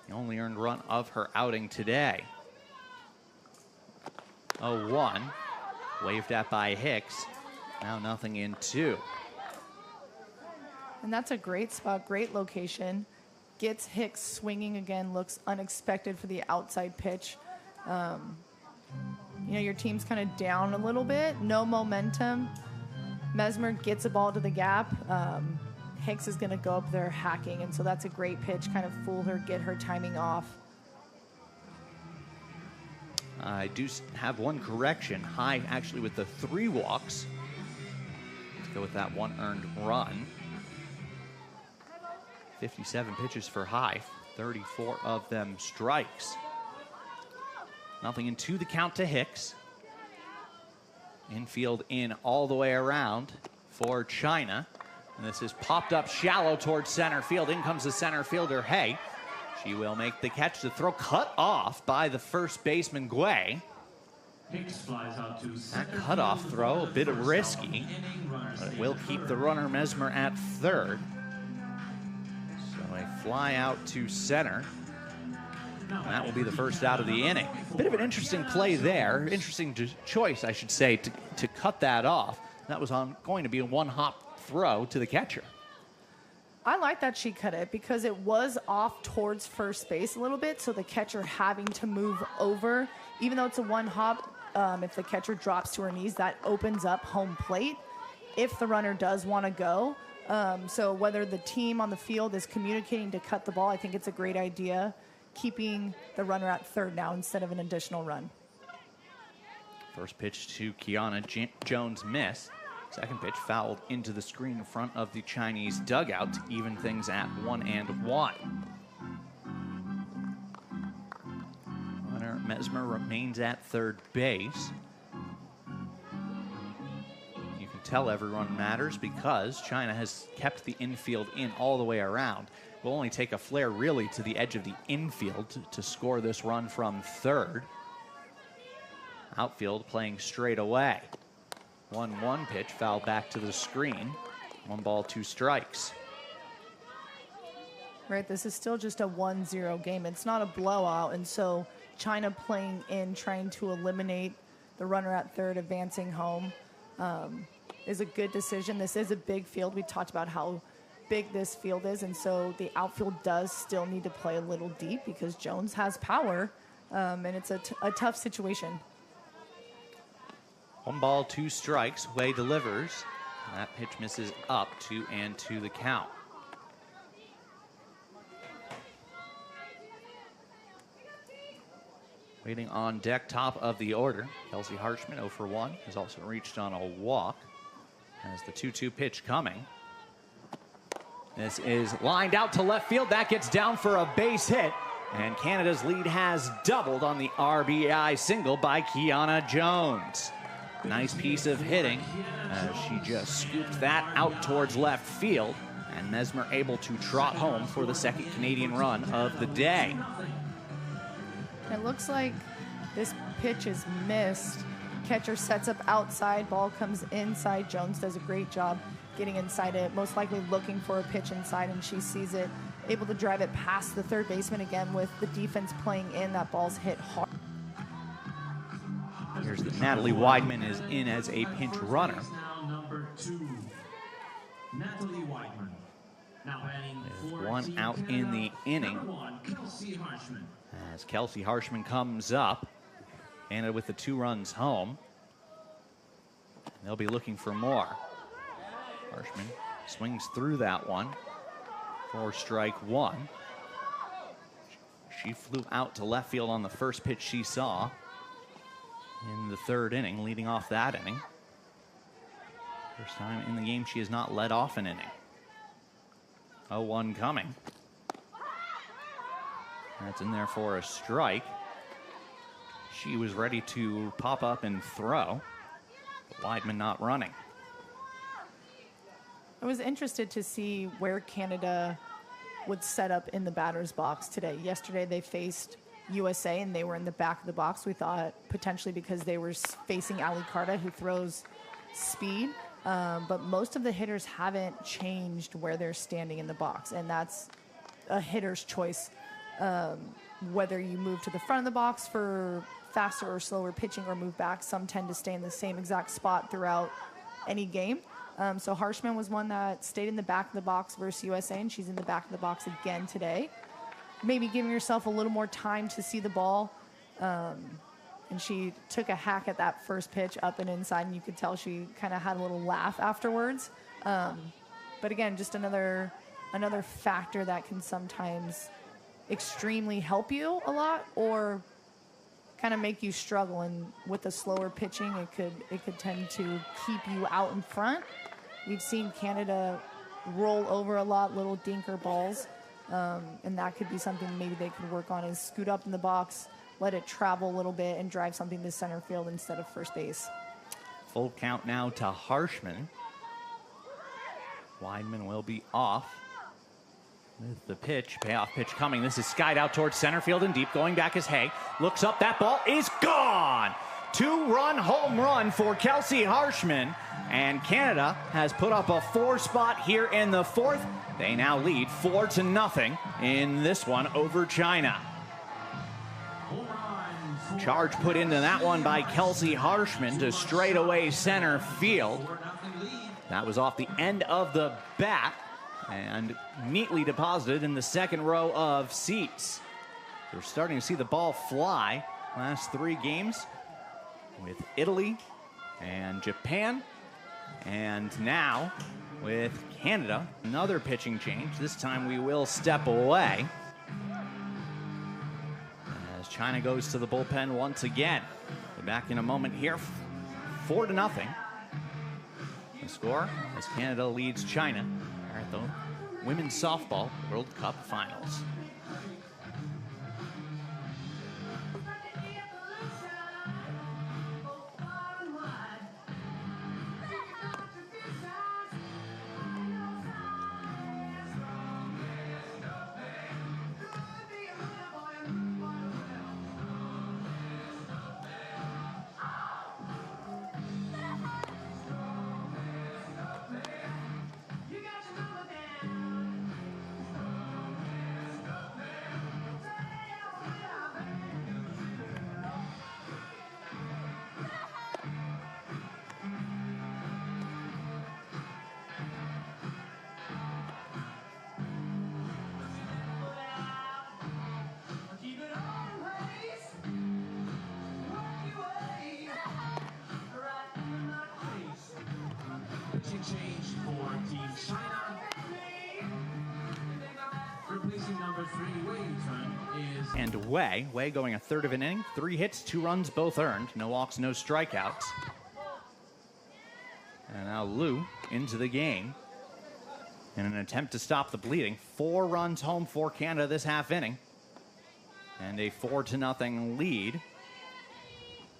The only earned run of her outing today. 0-1. Waved at by Hicks. Now 0-2. And that's a great spot, great location. Gets Hicks swinging again, looks unexpected for the outside pitch. Your team's kind of down a little bit, no momentum. Mesmer gets a ball to the gap. Hicks is going to go up there hacking, and so that's a great pitch, kind of fool her, get her timing off. I do have one correction. Hai actually with the 3 walks. Let's go with that 1 earned run. 57 pitches for Hai, 34 of them strikes. 0-2 the count to Hicks. Infield in all the way around for China. And this is popped up shallow towards center field. In comes the center fielder, Hay. She will make the catch. The throw cut off by the first baseman, Gui. That cutoff throw, a bit risky, but it will keep the runner Mesmer at third. So a fly out to center. And that will be the first out of the inning. Bit of an interesting play there. Interesting choice, I should say, to cut that off. That was going to be a one-hop throw to the catcher. I like that she cut it because it was off towards first base a little bit, so the catcher having to move over. Even though it's a one-hop, if the catcher drops to her knees, that opens up home plate if the runner does want to go. So whether the team on the field is communicating to cut the ball, I think it's a great idea, keeping the runner at third now instead of an additional run. First pitch to Kiana Jones, miss. Second pitch fouled into the screen in front of the Chinese dugout to even things at 1-1. Runner Mesmer remains at third base. You can tell everyone matters because China has kept the infield in all the way around. It will only take a flare really to the edge of the infield to score this run from third. Outfield playing straight away. 1-1 pitch, foul back to the screen. 1 ball, 2 strikes. Right, this is still just a 1-0 game. It's not a blowout, and so China playing in, trying to eliminate the runner at third, advancing home, is a good decision. This is a big field. We talked about how big this field is, and so the outfield does still need to play a little deep because Jones has power, and it's a tough situation. 1 ball, 2 strikes. Wei delivers. That pitch misses up 2-2 the count. Waiting on deck, top of the order. Kelsey Harshman, 0 for 1, has also reached on a walk. As the 2-2 pitch coming. This is lined out to left field. That gets down for a base hit. And Canada's lead has doubled on the RBI single by Kiana Jones. Nice piece of hitting as she just scooped that out towards left field, and Mesmer able to trot home for the second Canadian run of the day. It looks like this pitch is missed. Catcher sets up outside, ball comes inside. Jones does a great job getting inside it, most likely looking for a pitch inside, and she sees it, able to drive it past the third baseman again with the defense playing in. That ball's hit hard. Here's Natalie Weidman is in as a pinch runner. Number 2, Natalie Weidman. Now batting for 1 out in the inning. Number 1, Kelsey Harshman. As Kelsey Harshman comes up, Canada with the 2 runs home. They'll be looking for more. Harshman swings through that one for strike 1. She flew out to left field on the first pitch she saw in the third inning, leading off that inning. First time in the game she has not led off an inning. 0-1 coming. That's in there for a strike. She was ready to pop up and throw, but Weidman not running. I was interested to see where Canada would set up in the batter's box today. Yesterday they faced USA and they were in the back of the box. We thought potentially because they were facing Ali Carta, who throws speed, but most of the hitters haven't changed where they're standing in the box, and that's a hitter's choice. Whether you move to the front of the box for faster or slower pitching or move back, some tend to stay in the same exact spot throughout any game. So Harshman was one that stayed in the back of the box versus USA, and she's in the back of the box again today. Maybe giving herself a little more time to see the ball. And she took a hack at that first pitch up and inside, and you could tell she kind of had a little laugh afterwards. But again, just another factor that can sometimes extremely help you a lot or kind of make you struggle. And with the slower pitching, it could tend to keep you out in front. We've seen Canada roll over a lot, little dinker balls. And that could be something maybe they could work on, is scoot up in the box, let it travel a little bit, and drive something to center field instead of first base. Full count now to Harshman. Weidman will be off with the pitch. Payoff pitch coming. This is skied out towards center field and deep. Going back is Hay. Looks up. That ball is gone. 2-run home run for Kelsey Harshman. And Canada has put up a 4 spot here in the 4th. They now lead 4-0 in this one over China. Charge put into that one by Kelsey Harshman to straightaway center field. That was off the end of the bat and neatly deposited in the second row of seats. We're starting to see the ball fly. Last 3 games with Italy and Japan, and now with Canada. Another pitching change. This time we will step away as China goes to the bullpen once again. We're back in a moment here. 4-0. The score as Canada leads China at the Women's Softball World Cup Finals. Change for Team China. Replacing number 3, Wei Chun is... And Wei going a third of an inning, 3 hits, 2 runs, both earned. No walks, no strikeouts. And now Liu into the game in an attempt to stop the bleeding. 4 runs home for Canada this half inning. And a 4-0 lead.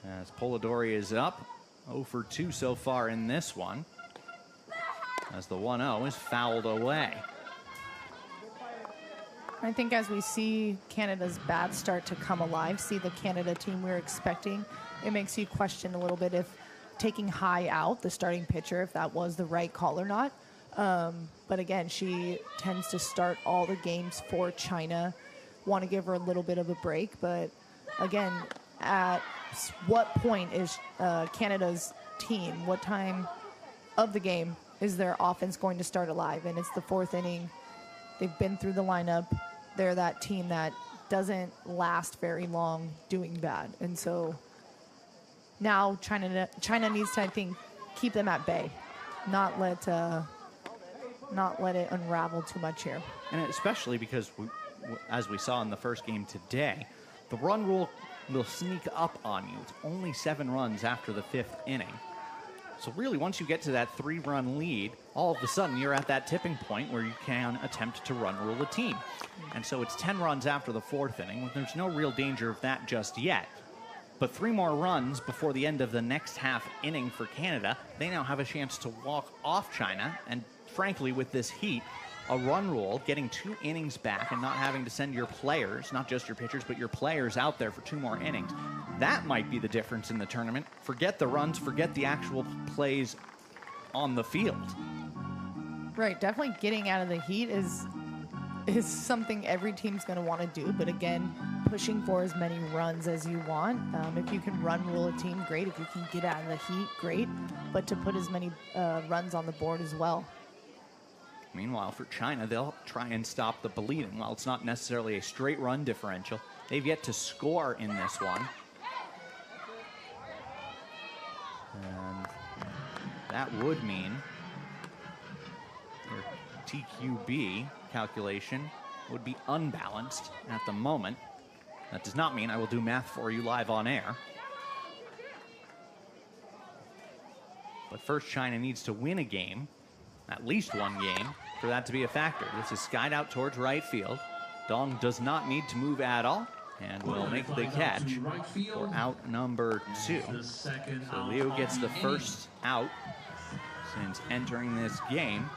As Polidori is up, 0 for 2 so far in this one, as the 1-0 is fouled away. I think as we see Canada's bat start to come alive, see the Canada team we're expecting, it makes you question a little bit if taking High out, the starting pitcher, if that was the right call or not. But again, she tends to start all the games for China. Want to give her a little bit of a break, but again, at what point is Canada's team, what time of the game is their offense going to start alive? And it's the 4th inning. They've been through the lineup. They're that team that doesn't last very long doing bad. And so now China needs to, I think, keep them at bay, not let it unravel too much here. And especially because, as we saw in the first game today, the run rule will sneak up on you. It's only 7 runs after the 5th inning. So really, once you get to that 3-run lead, all of a sudden you're at that tipping point where you can attempt to run rule a team. And so it's 10 runs after the 4th inning. There's no real danger of that just yet. But 3 more runs before the end of the next half inning for Canada, they now have a chance to walk off China. And frankly, with this heat, a run rule, getting 2 innings back and not having to send your players, not just your pitchers, but your players out there for 2 more innings, that might be the difference in the tournament. Forget the runs, forget the actual plays on the field. Right, definitely getting out of the heat is something every team's going to want to do. But again, pushing for as many runs as you want. If you can run rule a team, great. If you can get out of the heat, great. But to put as many runs on the board as well. Meanwhile, for China, they'll try and stop the bleeding. While it's not necessarily a straight run differential, they've yet to score in this one. And that would mean your TQB calculation would be unbalanced at the moment. That does not mean I will do math for you live on air. But first, China needs to win a game, at least one game, for that to be a factor. This is skied out towards right field. Dong does not need to move at all and will make the catch for out number 2. So Liu gets the first out since entering this game.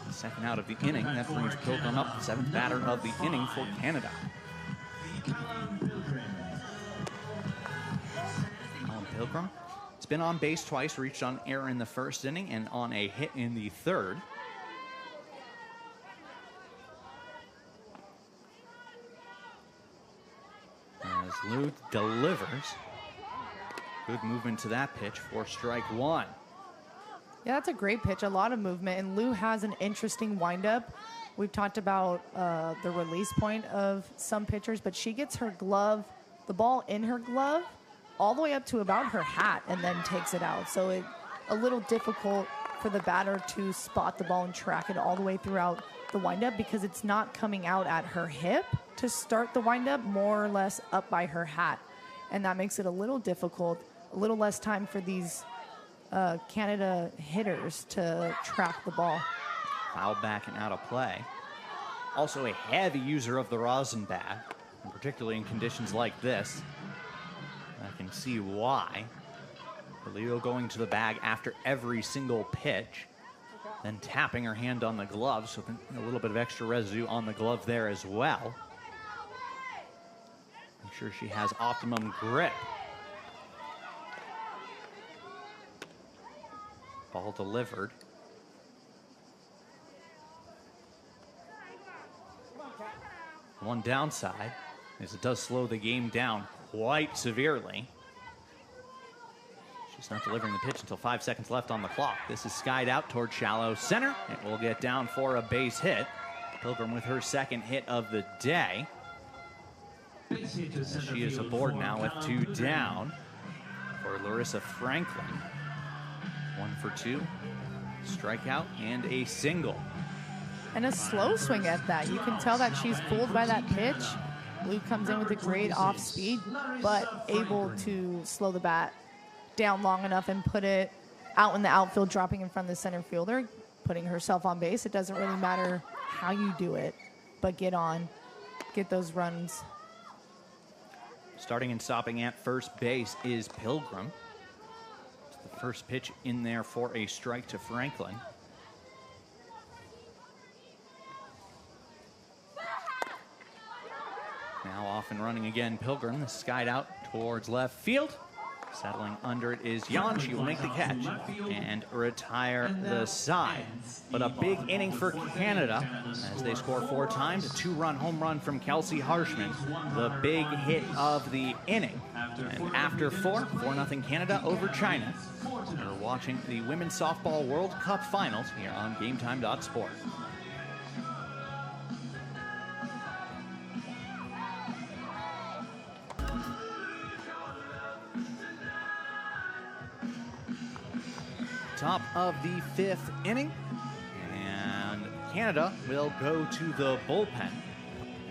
The second out of the inning. That brings Pilgrim up, the 7th batter of the inning for Canada. Alan Pilgrim. It's been on base twice, reached on error in the 1st inning and on a hit in the 3rd. As Liu delivers. Good movement to that pitch for strike one. Yeah, that's a great pitch. A lot of movement. And Liu has an interesting windup. We've talked about the release point of some pitchers, but she gets her glove, the ball in her glove, all the way up to about her hat and then takes it out. So it's a little difficult for the batter to spot the ball and track it all the way throughout the windup because it's not coming out at her hip to start the windup, more or less up by her hat. And that makes it a little difficult, a little less time for these Canada hitters to track the ball. Foul back and out of play. Also a heavy user of the rosin bat, and particularly in conditions like this. I can see why. Liu going to the bag after every single pitch, then tapping her hand on the glove, so a little bit of extra residue on the glove there as well. Make sure she has optimum grip. Ball delivered. One downside is it does slow the game down quite severely. She's not delivering the pitch until 5 seconds left on the clock. This is skied out toward shallow center. It will get down for a base hit. Pilgrim with her second hit of the day. She is aboard now with two down for Larissa Franklin. 1 for 2, strikeout and a single. And a slow swing at that. You can tell that she's fooled by that pitch. Liu comes in with a great off speed, but able to slow the bat down long enough and put it out in the outfield, dropping in front of the center fielder, putting herself on base. It doesn't really matter how you do it, but get those runs. Starting and stopping at first base is Pilgrim. It's the first pitch in there for a strike to Franklin. Now off and running again, Pilgrim. This skied out towards left field. Settling under it is Jan. She will make the catch and retire the side. But a big inning for Canada as they score 4 times. A 2-run home run from Kelsey Harshman. The big hit of the inning. And after 4-0 Canada over China. We're watching the Women's Softball World Cup Finals here on GameTime.Sport. Top of the 5th inning, and Canada will go to the bullpen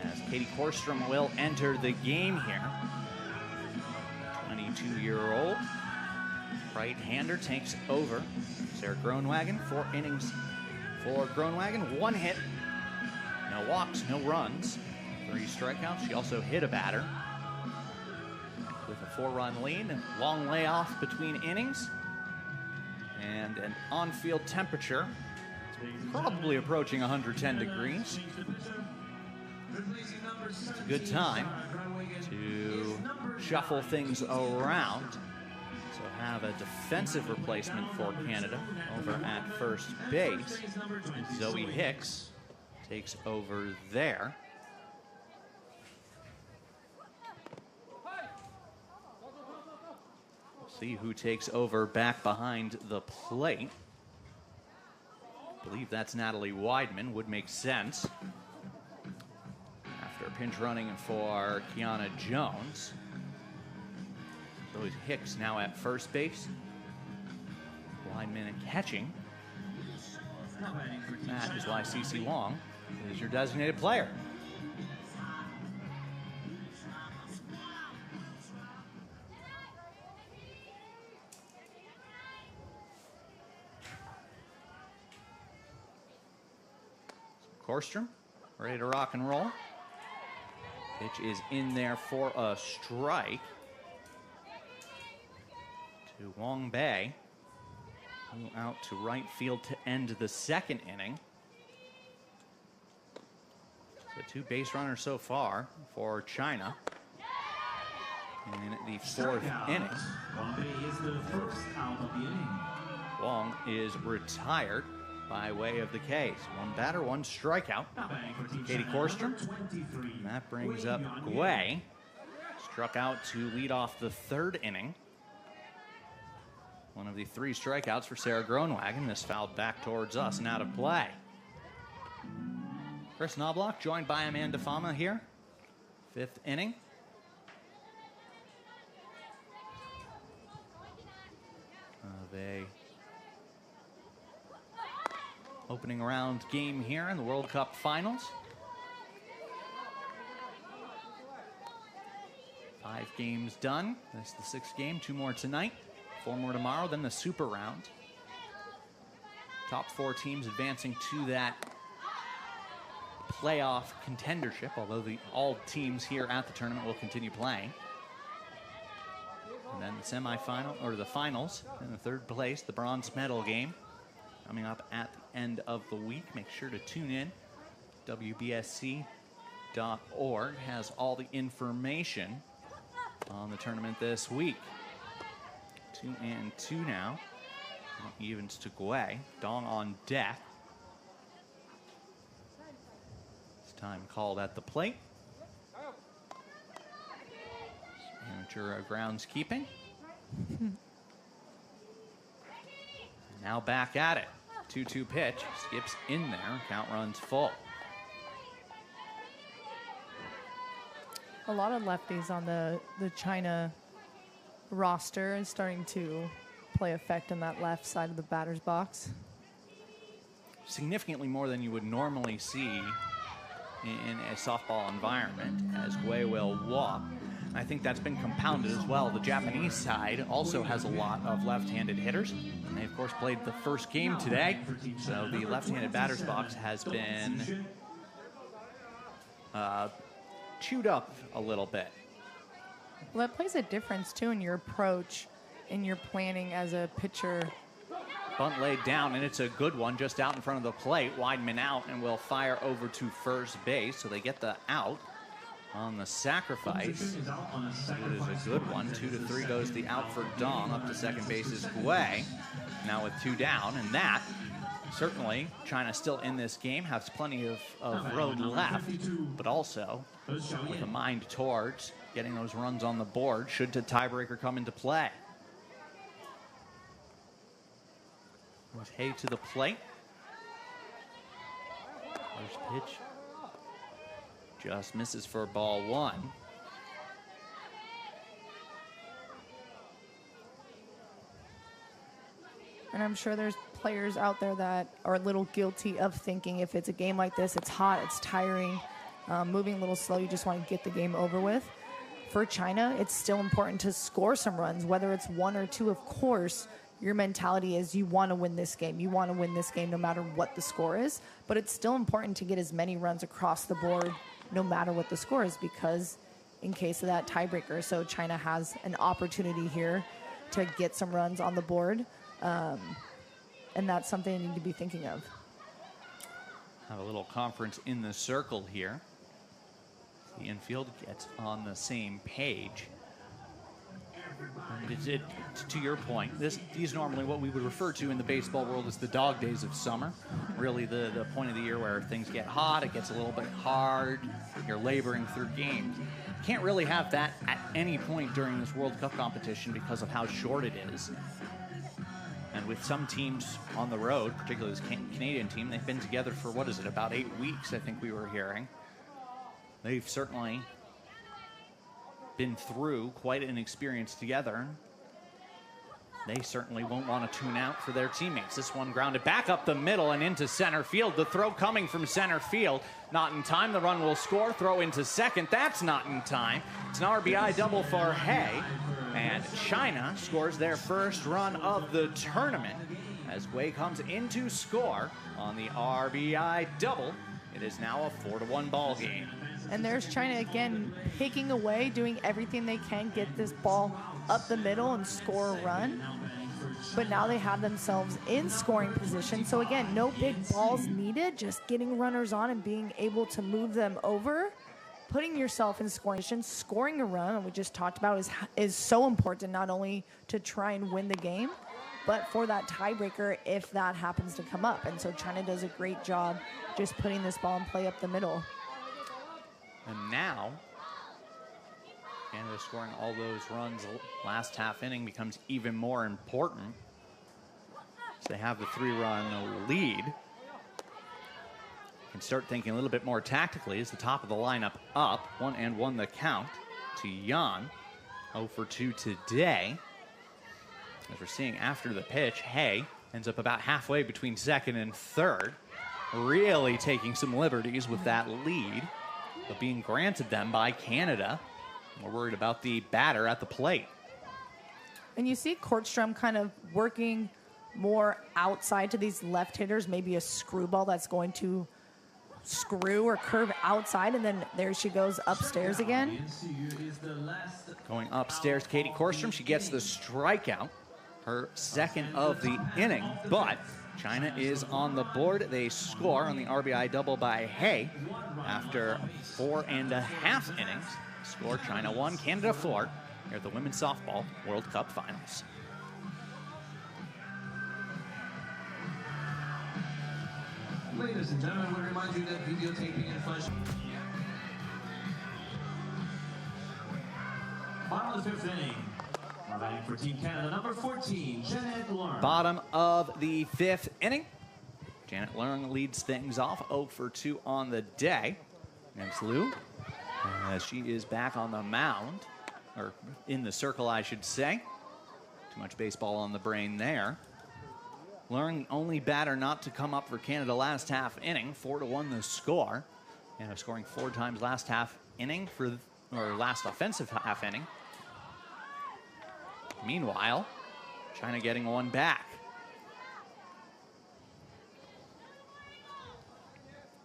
as Katie Korstrom will enter the game here. 22-year-old right-hander takes over. Sarah Groenwagen, 4 innings for Groenwagen, 1 hit, no walks, no runs, 3 strikeouts. She also hit a batter with a 4-run lead, long layoff between innings. And an on-field temperature probably approaching 110 degrees. It's a good time to shuffle things around. So have a defensive replacement for Canada over at first base. Zoe Hicks takes over there. See who takes over back behind the plate. I believe that's Natalie Weidman. Would make sense. After pinch running for Kiana Jones. Zoe Hicks now at first base. Weidman catching. That is why CeCe Wong is your designated player. Korstrom, ready to rock and roll. Pitch is in there for a strike to Wong Bei, who out to right field to end the 2nd inning. So 2 base runners so far for China in the 4th inning. Wong Bei is the first out of the inning. Wong is retired by way of the K's. 1 batter, 1 strikeout. Katie Korstrom. And that brings up Gui. struck out to lead off the third inning. One of the 3 strikeouts for Sarah Groenwagen. This fouled back towards us and out of play. Chris Knobloch joined by Amanda Fama here. 5th inning. Of a opening round game here in the World Cup Finals. 5 games done. That's the 6th game. 2 more tonight. 4 more tomorrow. Then the Super Round. Top 4 teams advancing to that playoff contendership, although all teams here at the tournament will continue playing. And then the semifinal, or the finals, in the 3rd place, the bronze medal game, coming up at the end of the week. Make sure to tune in. WBSC.org has all the information on the tournament this week. 2-2 now. Evens to Guay. Dong on deck. This time called at the plate. Amateur groundskeeping. Now back at it. 2-2 pitch. Skips in there. Count runs full. A lot of lefties on the China roster and starting to play effect on that left side of the batter's box. Significantly more than you would normally see in a softball environment, as Guay will walk. I think that's been compounded as well. The Japanese side also has a lot of left-handed hitters. They, of course, played the first game today, so the left-handed batter's box has been chewed up a little bit. Well, that plays a difference, too, in your approach, in your planning as a pitcher. Bunt laid down, and it's a good one just out in front of the plate. Weidman out and will fire over to first base, so they get the out on the sacrifice. It is a good one. 2-3 goes the out for Dong. Up to second base is Guay. Now with 2 down, and that certainly, China still in this game, has plenty of road left, but also with a mind towards getting those runs on the board should the tiebreaker come into play. There's Hay to the plate. First pitch just misses for ball 1. And I'm sure there's players out there that are a little guilty of thinking if it's a game like this, it's hot, it's tiring, moving a little slow, you just want to get the game over with. For China, it's still important to score some runs, whether it's 1 or 2, of course. Your mentality is you want to win this game. You want to win this game no matter what the score is. But it's still important to get as many runs across the board no matter what the score is, because in case of that tiebreaker. So China has an opportunity here to get some runs on the board. And that's something you need to be thinking of. Have a little conference in the circle here. The infield gets on the same page. And to your point, these normally what we would refer to in the baseball world as the dog days of summer. Really the point of the year where things get hot, it gets a little bit hard, you're laboring through games. You can't really have that at any point during this World Cup competition because of how short it is. And with some teams on the road, particularly this Canadian team, they've been together for, what is it, about 8 weeks, I think we were hearing. They've certainly been through quite an experience together. They certainly won't want to tune out for their teammates. This one grounded back up the middle and into center field. The throw coming from center field. Not in time. The run will score. Throw into second. That's not in time. It's an RBI double for Hay. And China scores their first run of the tournament as Guay comes in to score on the RBI double. It is now a 4-1 ball game. And there's China again picking away, doing everything they can, get this ball up the middle and score a run. But now they have themselves in scoring position. So again, no big balls needed, just getting runners on and being able to move them over. Putting yourself in scoring position, scoring a run, and we just talked about, is so important, not only to try and win the game, but for that tiebreaker if that happens to come up. And so China does a great job just putting this ball in play up the middle. And now Canada scoring all those runs last half inning becomes even more important. So they have the 3-run lead. Can start thinking a little bit more tactically as the top of the lineup up. 1-1 the count to Yan. 0 for 2 today. As we're seeing after the pitch, Hay ends up about halfway between second and third. Really taking some liberties with that lead, but being granted them by Canada. We're worried about the batter at the plate. And you see Kortstrom kind of working more outside to these left hitters, maybe a screwball that's going to screw or curve outside, and then there she goes upstairs again. Going upstairs, Katie Kortstrom, she gets the strikeout, her second of the inning, but China is on the board. They score on the RBI double by Hay after 4.5 innings. Score China 1, Canada 4 here at the Women's Softball World Cup Finals. Ladies and gentlemen, we remind you that videotaping and flash. Bottom of the 5th inning. Batting for Team Canada, number 14, Janet Leung. Bottom of the 5th inning. Janet Leung leads things off, 0 for 2 on the day against Liu. As she is back on the mound, or in the circle, I should say. Too much baseball on the brain there. Leung, only batter not to come up for Canada last half inning. 4-1 the score. And scoring 4 times last half inning or last offensive half inning. Meanwhile, China getting one back.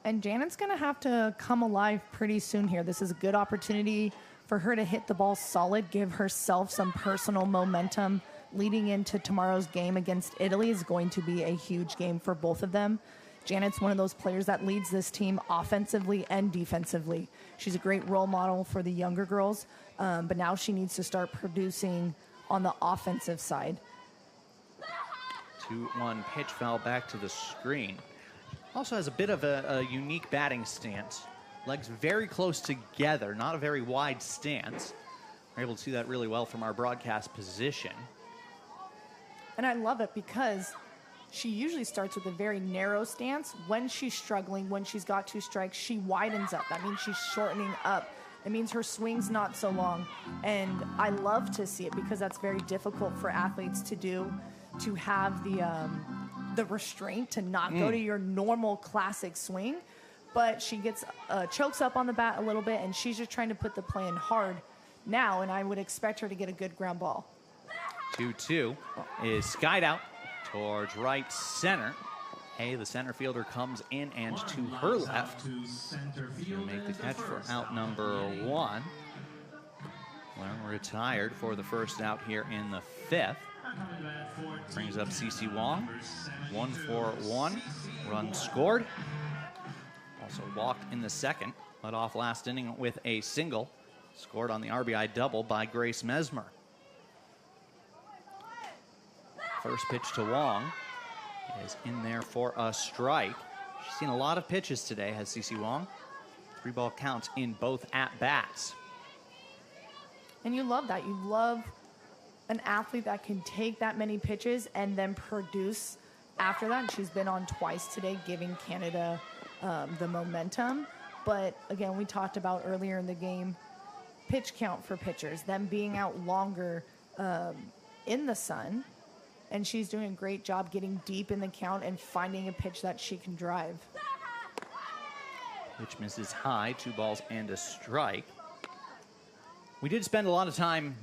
And Janet's going to have to come alive pretty soon here. This is a good opportunity for her to hit the ball solid, give herself some personal momentum. Leading into tomorrow's game against Italy is going to be a huge game for both of them. Janet's one of those players that leads this team offensively and defensively. She's a great role model for the younger girls, but now she needs to start producing on the offensive side. 2-1 pitch fell back to the screen. Also has a bit of a unique batting stance. Legs very close together, not a very wide stance. We're able to see that really well from our broadcast position. And I love it because she usually starts with a very narrow stance. When she's struggling, when she's got 2 strikes, she widens up. That means she's shortening up. It means her swing's not so long. And I love to see it because that's very difficult for athletes to do, to have the restraint to not go to your normal classic swing. But she gets chokes up on the bat a little bit, and she's just trying to put the play in hard now, and I would expect her to get a good ground ball. 2-2 is skied out towards right center. Hey, the center fielder comes in and to her left to make the catch for out number 1. Leung retired for the first out here in the 5th. Brings up CeCe Wong. 1 for 1. Run scored. Also walked in the second. Led off last inning with a single. Scored on the RBI double by Grace Mesmer. First pitch to Wong is in there for a strike. She's seen a lot of pitches today, has CeCe Wong. 3-ball counts in both at-bats. And you love that. You love an athlete that can take that many pitches and then produce after that. And she's been on twice today, giving Canada the momentum. But again, we talked about earlier in the game, pitch count for pitchers, them being out longer in the sun. And she's doing a great job getting deep in the count and finding a pitch that she can drive. Pitch misses high, 2 balls and a strike. We did spend a lot of time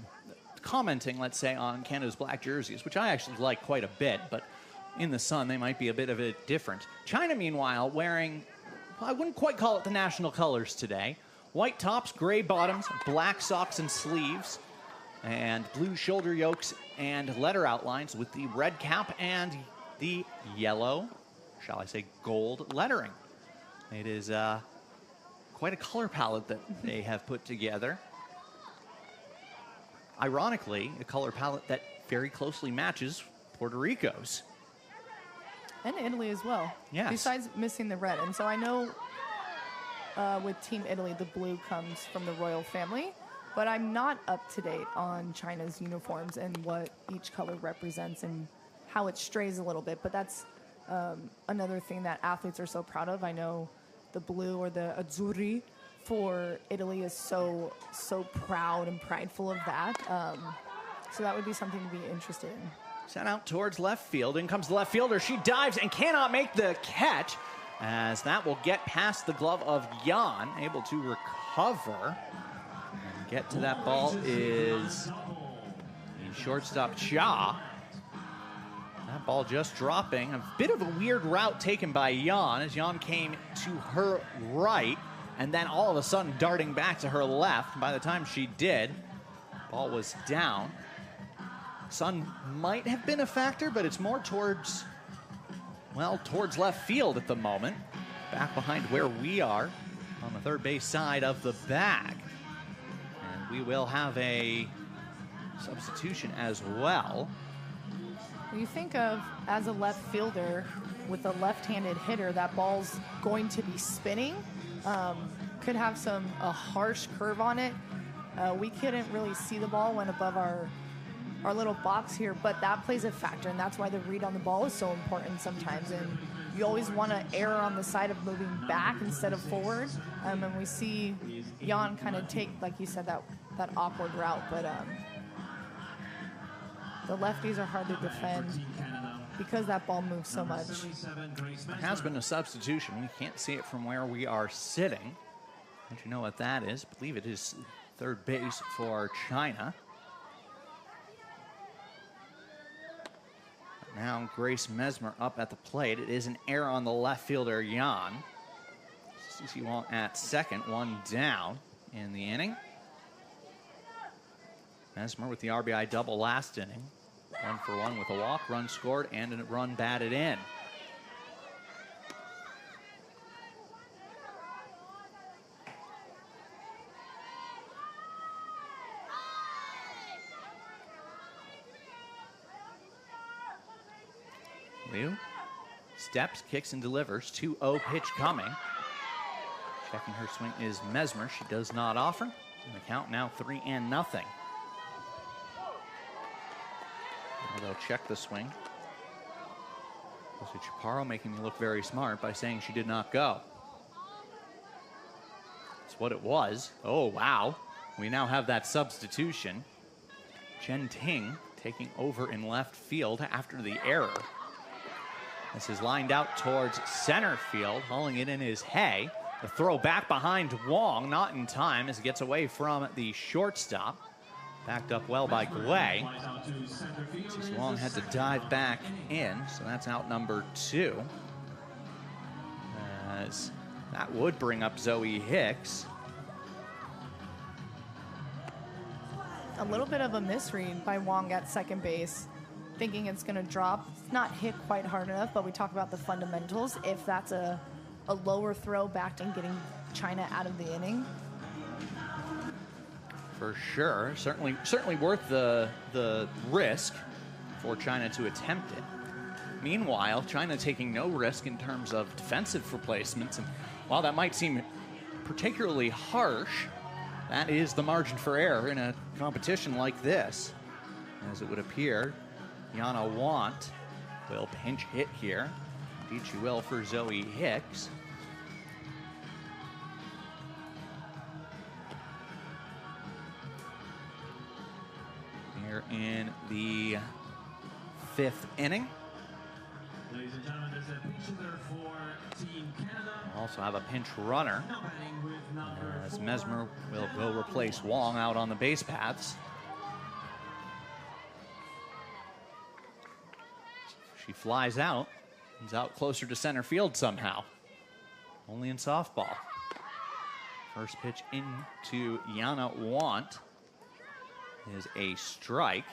commenting, let's say, on Canada's black jerseys, which I actually like quite a bit, but in the sun, they might be a bit of a different. China, meanwhile, wearing, well, I wouldn't quite call it the national colors today. White tops, gray bottoms, black socks and sleeves, and blue shoulder yokes and letter outlines with the red cap and the yellow, shall I say, gold lettering. It is quite a color palette that they have put together. Ironically, a color palette that very closely matches Puerto Rico's. And Italy as well. Yes. Besides missing the red. And so I know with Team Italy, the blue comes from the royal family. but I'm not up to date on China's uniforms and what each color represents and how it strays a little bit. But that's another thing that athletes are so proud of. I know the blue, or the azzurri for Italy, is so proud and prideful of that. So that would be something to be interested in. Sent out towards left field. In comes the left fielder. She dives and cannot make the catch, as that will get past the glove of Jan. Able to recover and get to that ball is the shortstop Cha. That ball just dropping. A bit of a weird route taken by Jan, as Jan came to her right and then all of a sudden darting back to her left. By the time she did, ball was down. Sun might have been a factor, but it's more towards left field at the moment. Back behind where we are on the third base side of the bag. And we will have a substitution as well. You think of, as a left fielder with a left-handed hitter, that ball's going to be spinning. Could have a harsh curve on it. We couldn't really see the ball, went above our little box here, but that plays a factor, and that's why the read on the ball is so important sometimes. And you always want to err on the side of moving back instead of forward. And we see Jan kind of take, like you said, that awkward route, but the lefties are hard to defend because that ball moves so much. There has been a substitution. We can't see it from where we are sitting. Don't you know what that is? I believe it is third base for China. Now Grace Mesmer up at the plate. It is an error on the left fielder, Jan. CC Wong at second, one down in the inning. Mesmer with the RBI double last inning. 1-for-1 with a walk, run scored, and a run batted in. Liu steps, kicks, and delivers. 2-0 pitch coming. Checking her swing is Mesmer. She does not offer. And the count now 3-0. They'll check the swing. Jose Chaparro making me look very smart by saying she did not go. That's what it was. Oh, wow. We now have that substitution. Chen Ting taking over in left field after the error. This is lined out towards center field. Hauling it in is Hay. The throw back behind Wong, not in time as it gets away from the shortstop. Backed up well by Guay. Wong had to dive back in, so that's out number 2. As that would bring up Zoe Hicks. A little bit of a misread by Wong at second base, thinking it's going to drop. It's not hit quite hard enough, but we talk about the fundamentals. If that's a lower throw back and getting China out of the inning. For sure. Certainly worth the risk for China to attempt it. Meanwhile, China taking no risk in terms of defensive replacements. And while that might seem particularly harsh, that is the margin for error in a competition like this. As it would appear, Yana Want will pinch hit here. Indeed she will for Zoe Hicks. Here in the 5th inning. Ladies and gentlemen, there's a pinch hitter for Team Canada. We'll also have a pinch runner Now batting with number as 4. Mesmer will go replace Wong out on the base paths. She flies out, comes out closer to center field somehow. Only in softball. First pitch into Yana Want is a strike.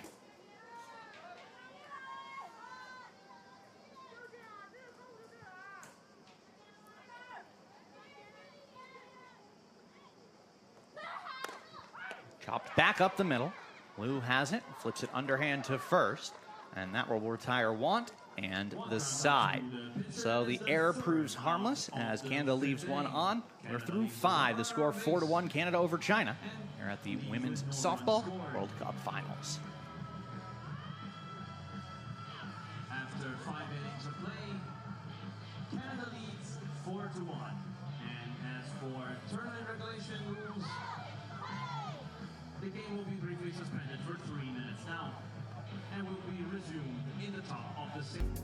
Chopped back up the middle. Liu has it, flips it underhand to first, and that will retire Want and the side. So the error proves harmless as Canada leaves one on. We're through 5. The score 4-1 Canada over China. here at the Women's Softball World Cup Finals. After 5 innings of play, Canada leads 4-1. And as for tournament regulation rules, the game will be briefly suspended for 3 minutes now and will be resumed in the top of the 6th.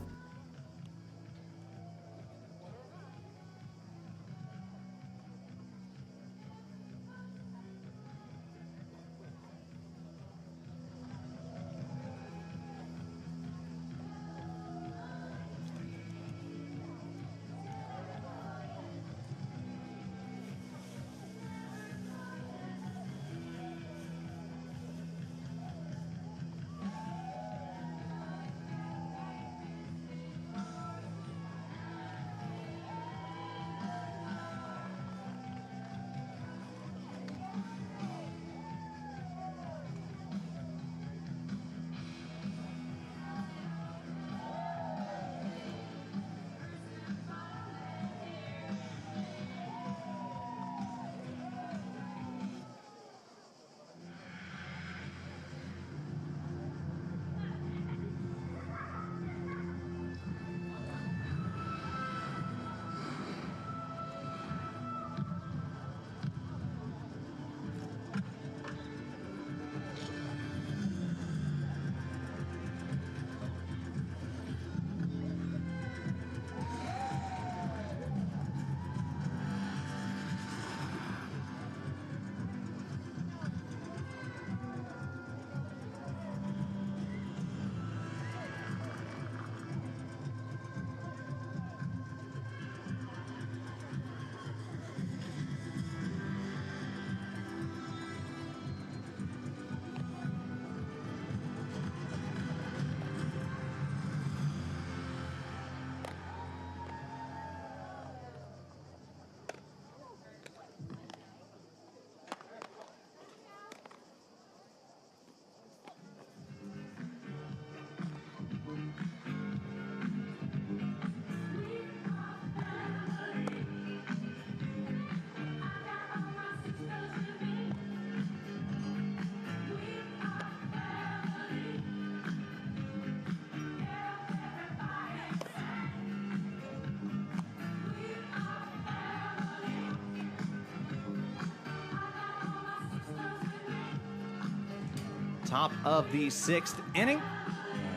Top of the 6th inning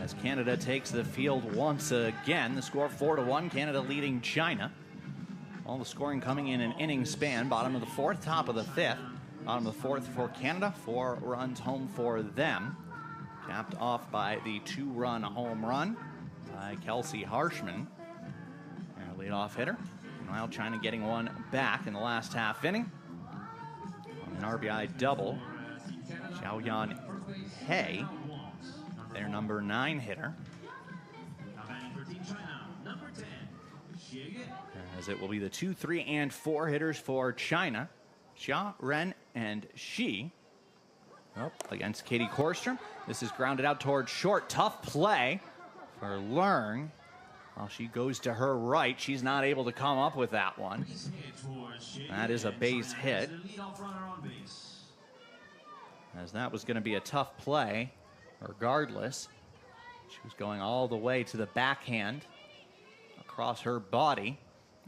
as Canada takes the field once again. The score 4-1, Canada leading China. All the scoring coming in an inning span. Bottom of the 4th, top of the 5th. Bottom of the 4th for Canada, 4 runs home for them. Capped off by the 2-run home run by Kelsey Harshman, their leadoff hitter. Meanwhile, China getting one back in the last half inning on an RBI double. Xiaoyan He, their number 9 hitter. As it will be the 2, 3, and 4 hitters for China. Xia, Ren, and Shi. Against Katie Korstrom. This is grounded out towards short. Tough play for Leung. While she goes to her right, she's not able to come up with that one. That is a base hit, as that was going to be a tough play regardless. She was going all the way to the backhand across her body.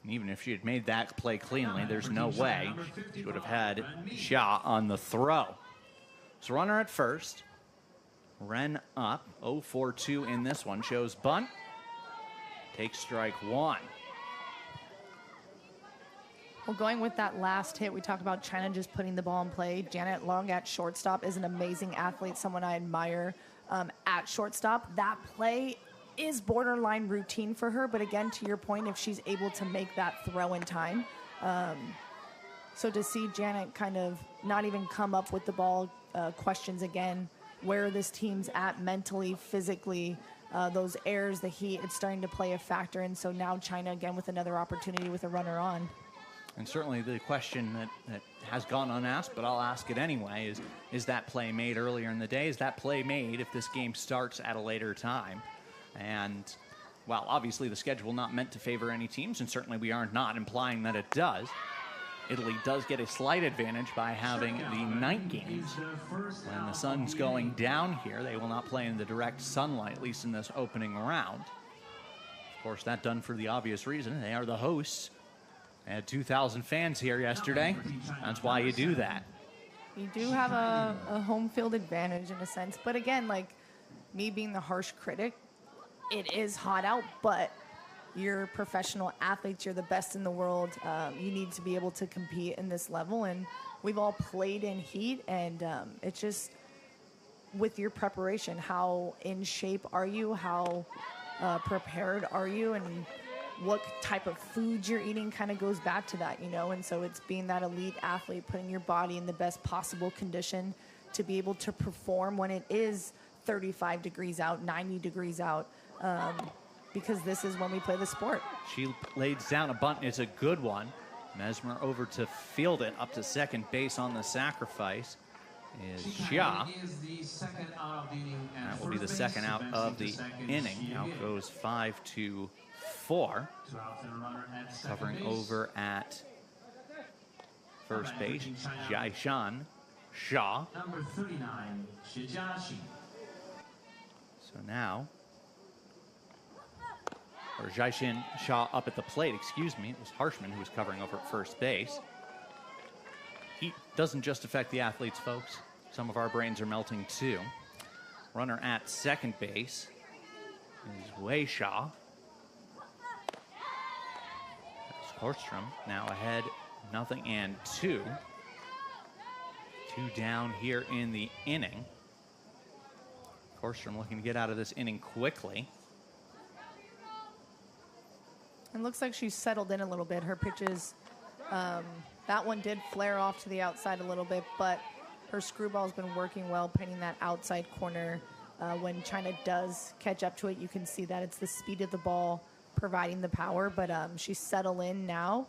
And even if she had made that play cleanly, there's no way she would have had Xia on the throw. So runner at first. Ren up. 0-4-2 in this one. Shows bunt. Takes strike 1. Well, going with that last hit, we talked about China just putting the ball in play. Janet Leung at shortstop is an amazing athlete, someone I admire at shortstop. That play is borderline routine for her, but again, to your point, if she's able to make that throw in time. So to see Janet kind of not even come up with the ball, questions again, where this team's at mentally, physically, those errors, the heat, it's starting to play a factor. And so now China again with another opportunity with a runner on. And certainly the question that has gone unasked, but I'll ask it anyway, is that play made earlier in the day? Is that play made if this game starts at a later time? And, well, obviously the schedule not meant to favor any teams, and certainly we are not implying that it does. Italy does get a slight advantage by having the night games. When the sun's going down here, they will not play in the direct sunlight, at least in this opening round. Of course, that done for the obvious reason. They are the hosts. They had 2,000 fans here yesterday. That's why you do that. You do have a home field advantage in a sense. But again, like me being the harsh critic, it is hot out, but you're professional athletes. You're the best in the world. You need to be able to compete in this level. And we've all played in heat. And it's just with your preparation, how in shape are you? How prepared are you? And what type of food you're eating kind of goes back to that, you know? And so it's being that elite athlete, putting your body in the best possible condition to be able to perform when it is 35 degrees out, 90 degrees out. Because this is when we play the sport. She lays down a bunt. It's a good one. Mesmer over to field it up to second base on the sacrifice is Xia. That will be the second out of the inning. Now goes 5-4. Covering over at first base, Jiashan Xia. Number 39, Shijiaxin. So now, or Jiashan Xia up at the plate, excuse me. It was Harshman who was covering over at first base. Heat doesn't just affect the athletes, folks. Some of our brains are melting too. Runner at second base is Wei Xia. Korstrom now ahead, 0-2. 2 down here in the inning. Korstrom looking to get out of this inning quickly. It looks like she's settled in a little bit. Her pitches, that one did flare off to the outside a little bit, but her screwball's been working well, pinning that outside corner. When China does catch up to it, you can see that it's the speed of the ball providing the power, but she's settled in now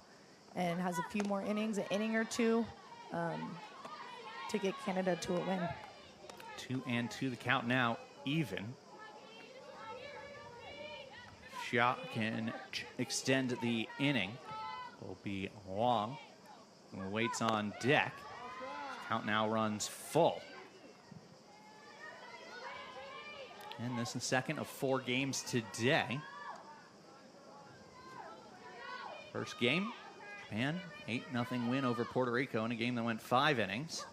and has a few more innings, an inning or two, to get Canada to a win. 2-2 the count now, even. Xia can extend the inning. Will be Wang who waits on deck. Count now runs full. And this is the second of 4 games today. First game, Japan, 8-0 win over Puerto Rico in a game that went 5 innings.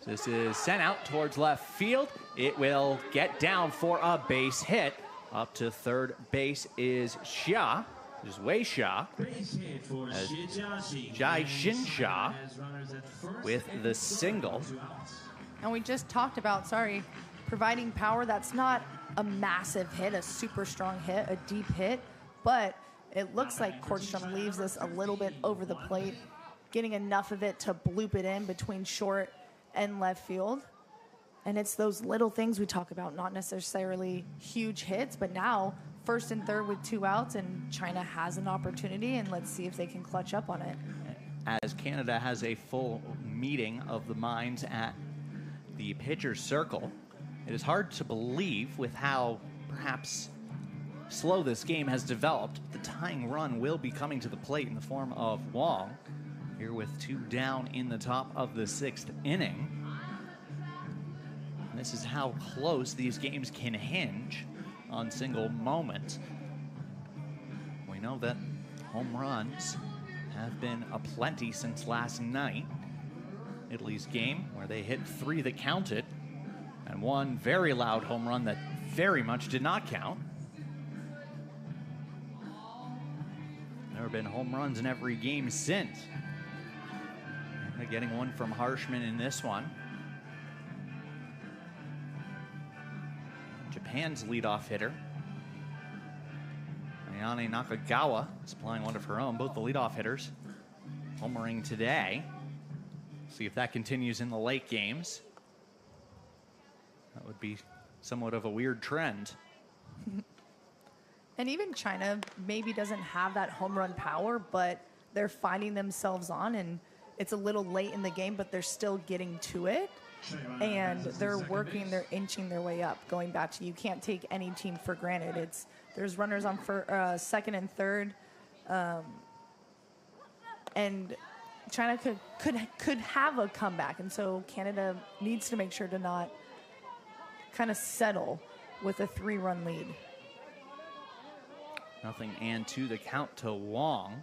This is sent out towards left field. It will get down for a base hit. Up to third base is Xia. There's Wei Xia. As Jiashan Xia with the single. And we just talked about, providing power. That's not a massive hit, a super strong hit, a deep hit, but it looks like Korstrom leaves this a little bit over the plate, getting enough of it to bloop it in between short and left field. And it's those little things we talk about, not necessarily huge hits, but now first and third with 2 outs, and China has an opportunity, and let's see if they can clutch up on it. As Canada has a full meeting of the minds at the pitcher's circle, it is hard to believe with how perhaps slow this game has developed. The tying run will be coming to the plate in the form of Wang, here with 2 down in the top of the 6th inning. And this is how close these games can hinge on single moments. We know that home runs have been aplenty since last night. Italy's game, where they hit 3 that counted, and 1 very loud home run that very much did not count. There have been home runs in every game since. And getting one from Harshman in this one. Japan's leadoff hitter, Ayane Nakagawa, supplying one of her own. Both the leadoff hitters homering today. See if that continues in the late games. That would be somewhat of a weird trend. And even China maybe doesn't have that home run power, but they're finding themselves on, and it's a little late in the game, but they're still getting to it. And they're working, they're inching their way up. Going back to, you can't take any team for granted. There's runners on second and third. And China could have a comeback, and so Canada needs to make sure to not kind of settle with a 3-run lead. Nothing, and to the count to Wong.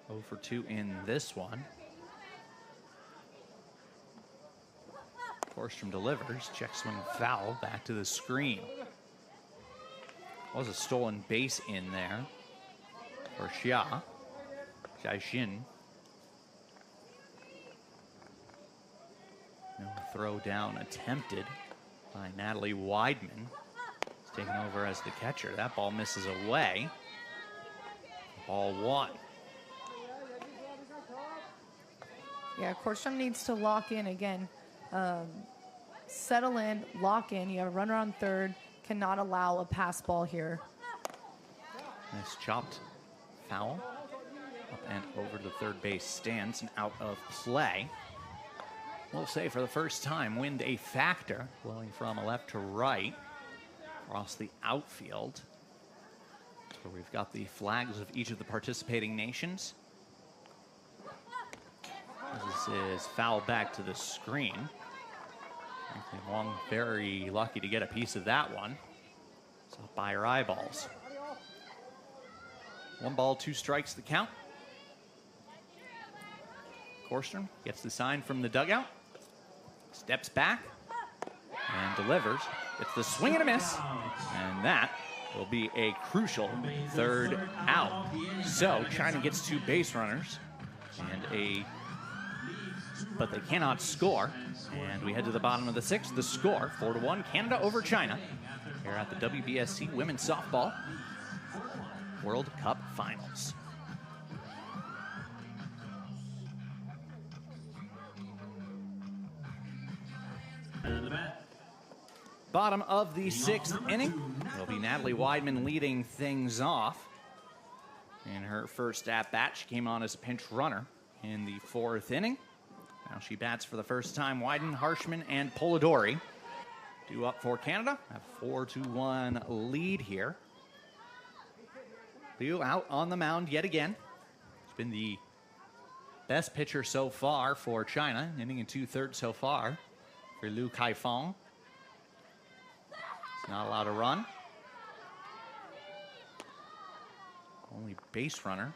0 for 2 in this one. Forsstrom delivers, check swing foul, back to the screen. Was a stolen base in there for Xia Xin. No throw down attempted by Natalie Weidman. It's taken over as the catcher. That ball misses away. Ball 1. Yeah, Forsstrom needs to lock in again. Settle in, lock in. You have a runner on third. Cannot allow a pass ball here. Nice chopped foul. Up and over the third base stands and out of play. We'll say for the first time, wind a factor, blowing from left to right across the outfield. So we've got the flags of each of the participating nations. This is foul back to the screen. Frankly, Wong very lucky to get a piece of that one. It's up by her eyeballs. 1 ball, 2 strikes the count. Forsstrom gets the sign from the dugout. Steps back and delivers. It's the swing and a miss. And that will be a crucial 3rd out. So China gets 2 base runners but they cannot score. And we head to the bottom of the 6th. The score, 4-1, Canada over China here at the WBSC Women's Softball World Cup Finals. Bottom of the 6th inning. It'll be Natalie Weidman leading things off. In her first at-bat, she came on as a pinch runner in the 4th inning. Now she bats for the first time. Weidman, Harshman, and Polidori due up for Canada. A 4-1 lead here. Liu out on the mound yet again. He's been the best pitcher so far for China. Inning and 2/3 so far for Liu Kaifeng. He's not allowed to run. Only base runner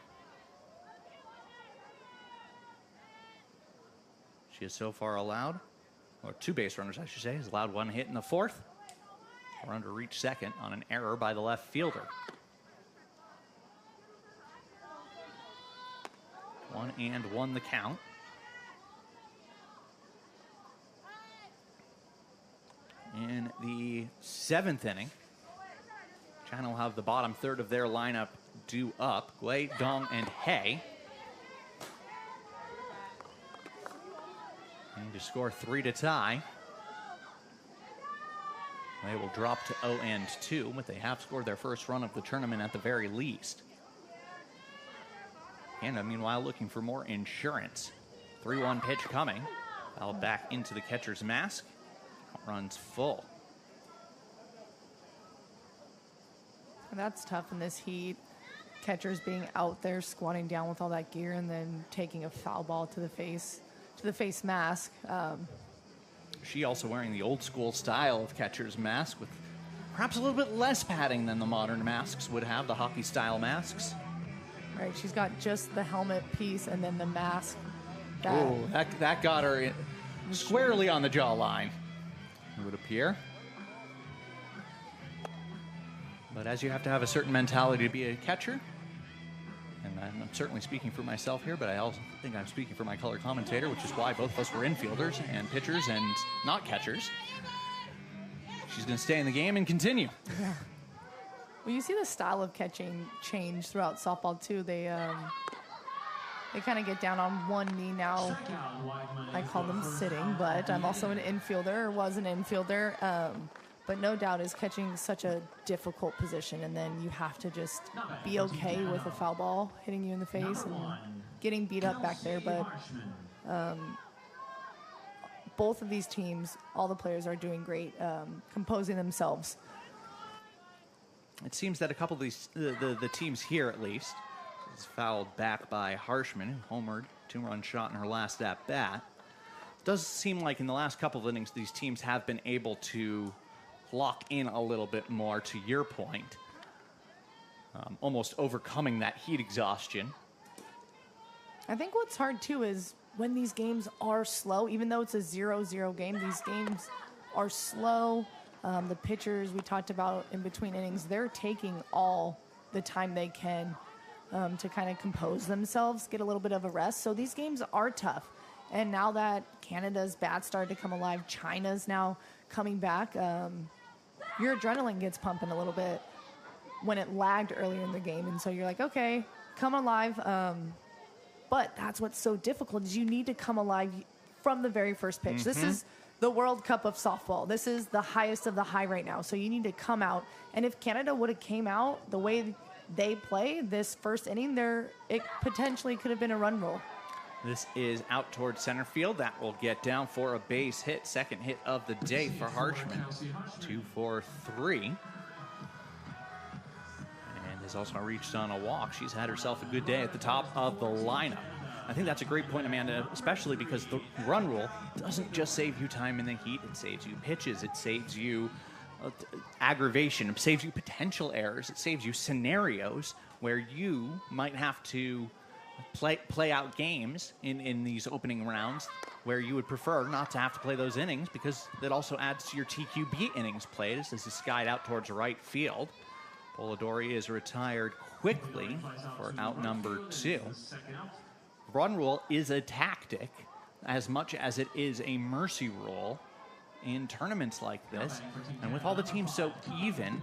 she has so far allowed, or 2 base runners, I should say, has allowed 1 hit in the 4th. Run to reach second on an error by the left fielder. 1-1 the count. In the 7th inning, China will have the bottom 1/3 of their lineup due up. Gui, Dong, and He. And to score 3 to tie. They will drop to 0-2, but they have scored their first run of the tournament at the very least. Canada, meanwhile, looking for more insurance. 3-1 pitch coming. Foul back into the catcher's mask. Runs full. That's tough in this heat. Catchers being out there squatting down with all that gear and then taking a foul ball to the face mask. She also wearing the old school style of catcher's mask with perhaps a little bit less padding than the modern masks would have, the hockey style masks. Right, she's got just the helmet piece and then the mask. That got her squarely on the jawline, it would appear. But as you have to have a certain mentality to be a catcher, and I'm certainly speaking for myself here, but I also think I'm speaking for my color commentator, which is why both of us were infielders and pitchers and not catchers. She's going to stay in the game and continue. Yeah. Well, you see the style of catching change throughout softball too. They kind of get down on one knee now. I call them sitting, but I'm also an infielder, or was an infielder. But no doubt is catching such a difficult position, and then you have to just be okay with a foul ball hitting you in the face and getting beat up back there. But both of these teams, all the players are doing great, composing themselves. It seems that a couple of these, the teams here at least, It's fouled back by Harshman, who homered, 2-run shot in her last at bat. It does seem like in the last couple of innings, these teams have been able to lock in a little bit more, to your point, almost overcoming that heat exhaustion. I think what's hard too is when these games are slow, even though it's a 0-0 game, these games are slow. The pitchers we talked about in between innings, they're taking all the time they can to kind of compose themselves, get a little bit of a rest. So these games are tough. And now that Canada's bats started to come alive, China's now coming back, your adrenaline gets pumping a little bit when it lagged earlier in the game. And so you're like, okay, come alive. But that's what's so difficult is you need to come alive from the very first pitch. This is the World Cup of softball. This is the highest of the high right now. So you need to come out. And if Canada would have came out the way they play this first inning, it potentially could have been a run rule. This is out towards center field. That will get down for a base hit. Second hit of the day for Harshman. 2 for 3. And has also reached on a walk. She's had herself a good day at the top of the lineup. I think that's a great point, Amanda, especially because the run rule doesn't just save you time in the heat. It saves you pitches. It saves you aggravation. It saves you potential errors. It saves you scenarios where you might have to play out games in these opening rounds where you would prefer not to have to play those innings, because that also adds to your TQB innings played as this is skied out towards right field. Polidori is retired quickly for out number 2. Run rule is a tactic as much as it is a mercy rule in tournaments like this. And with all the teams so even,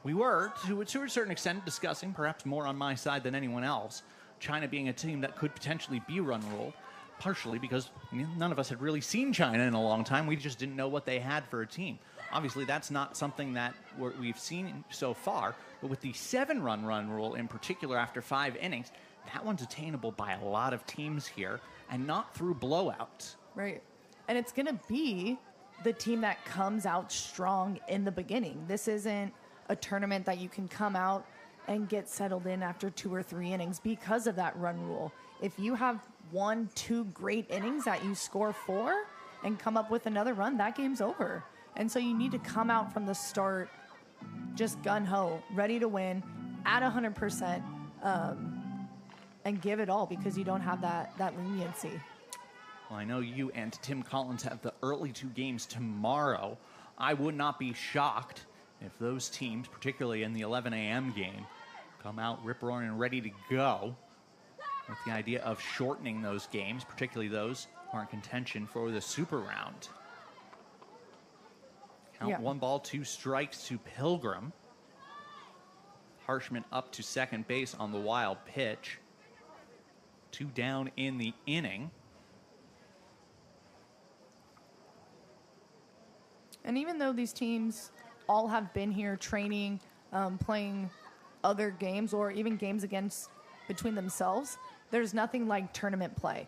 we were, to a certain extent, discussing, perhaps more on my side than anyone else, China being a team that could potentially be run ruled, partially because none of us had really seen China in a long time. We just didn't know what they had for a team. Obviously, that's not something that we've seen so far, but with the 7-run run rule in particular after 5 innings, that one's attainable by a lot of teams here, and not through blowouts. Right. And it's going to be the team that comes out strong in the beginning. This isn't a tournament that you can come out and get settled in after 2 or 3 innings because of that run rule. If you have 1-2 great innings that you score 4 and come up with another run, that game's over. And so you need to come out from the start just gun-ho, ready to win, at 100%, and give it all, because you don't have that leniency. Well, I know you and Tim Collins have the early 2 games tomorrow. I would not be shocked if those teams, particularly in the 11 a.m. game, come out rip-roaring and ready to go, with the idea of shortening those games, particularly those who are in contention for the super round. Count 1 ball, 2 strikes to Pilgrim. Harshman up to second base on the wild pitch. 2 down in the inning. And even though these teams all have been here training, playing other games, or even games against between themselves, there's nothing like tournament play.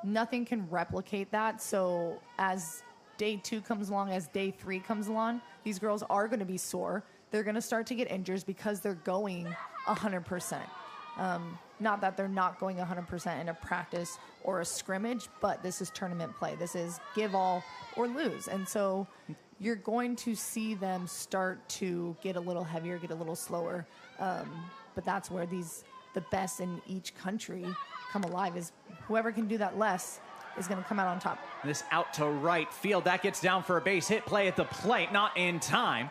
Nothing can replicate that. So as day 2 comes along, as day 3 comes along, these girls are going to be sore. They're going to start to get injuries because they're going 100%. Not that they're not going 100% in a practice or a scrimmage, but this is tournament play. This is give all or lose. And so you're going to see them start to get a little heavier, get a little slower. But that's where the best in each country come alive, is whoever can do that less is going to come out on top. This out to right field. That gets down for a base hit. Play at the plate, not in time,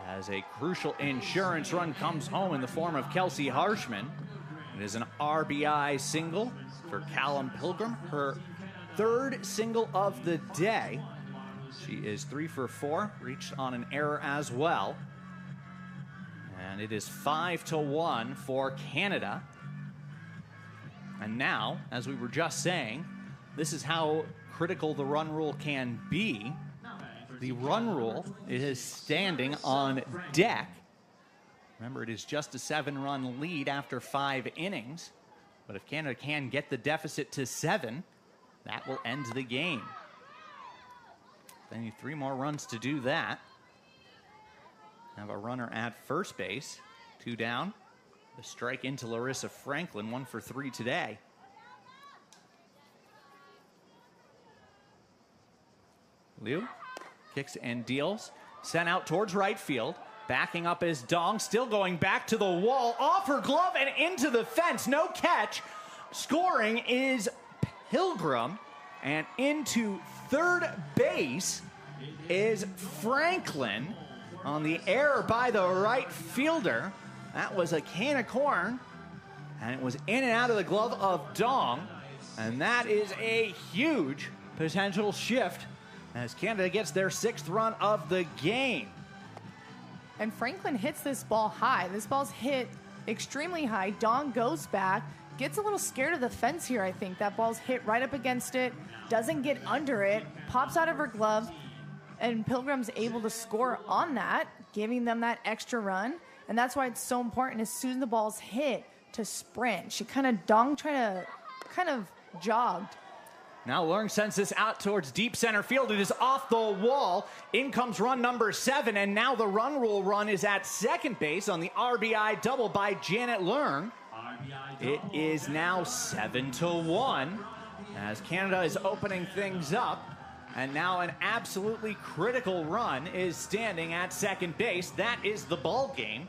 as a crucial insurance run comes home in the form of Kelsey Harshman. It is an RBI single for Callum Pilgrim, her 3rd single of the day. She is 3 for 4, reached on an error as well. And it is 5-1 for Canada. And now, as we were just saying, this is how critical the run rule can be. The run rule is standing on deck. Remember, it is just a 7-run lead after 5 innings. But if Canada can get the deficit to 7, that will end the game. They need 3 more runs to do that. Have a runner at first base. 2 down. The strike into Larissa Franklin, 1 for 3 today. Liu kicks and deals. Sent out towards right field. Backing up is Dong, still going back to the wall. Off her glove and into the fence. No catch. Scoring is Pilgrim. And into third base is Franklin on the error by the right fielder. That was a can of corn. And it was in and out of the glove of Dong. And that is a huge potential shift as Canada gets their 6th run of the game. And Franklin hits this ball high. This ball's hit extremely high. Dong goes back, gets a little scared of the fence here, I think. That ball's hit right up against it, doesn't get under it, pops out of her glove, and Pilgrim's able to score on that, giving them that extra run. And that's why it's so important as soon as the ball's hit to sprint. She Dong jogged. Now Leung sends this out towards deep center field. It is off the wall. In comes run number 7, and now the run rule run is at second base on the RBI double by Janet Leung. It is now 7-1 as Canada is opening things up. And now an absolutely critical run is standing at second base. That is the ball game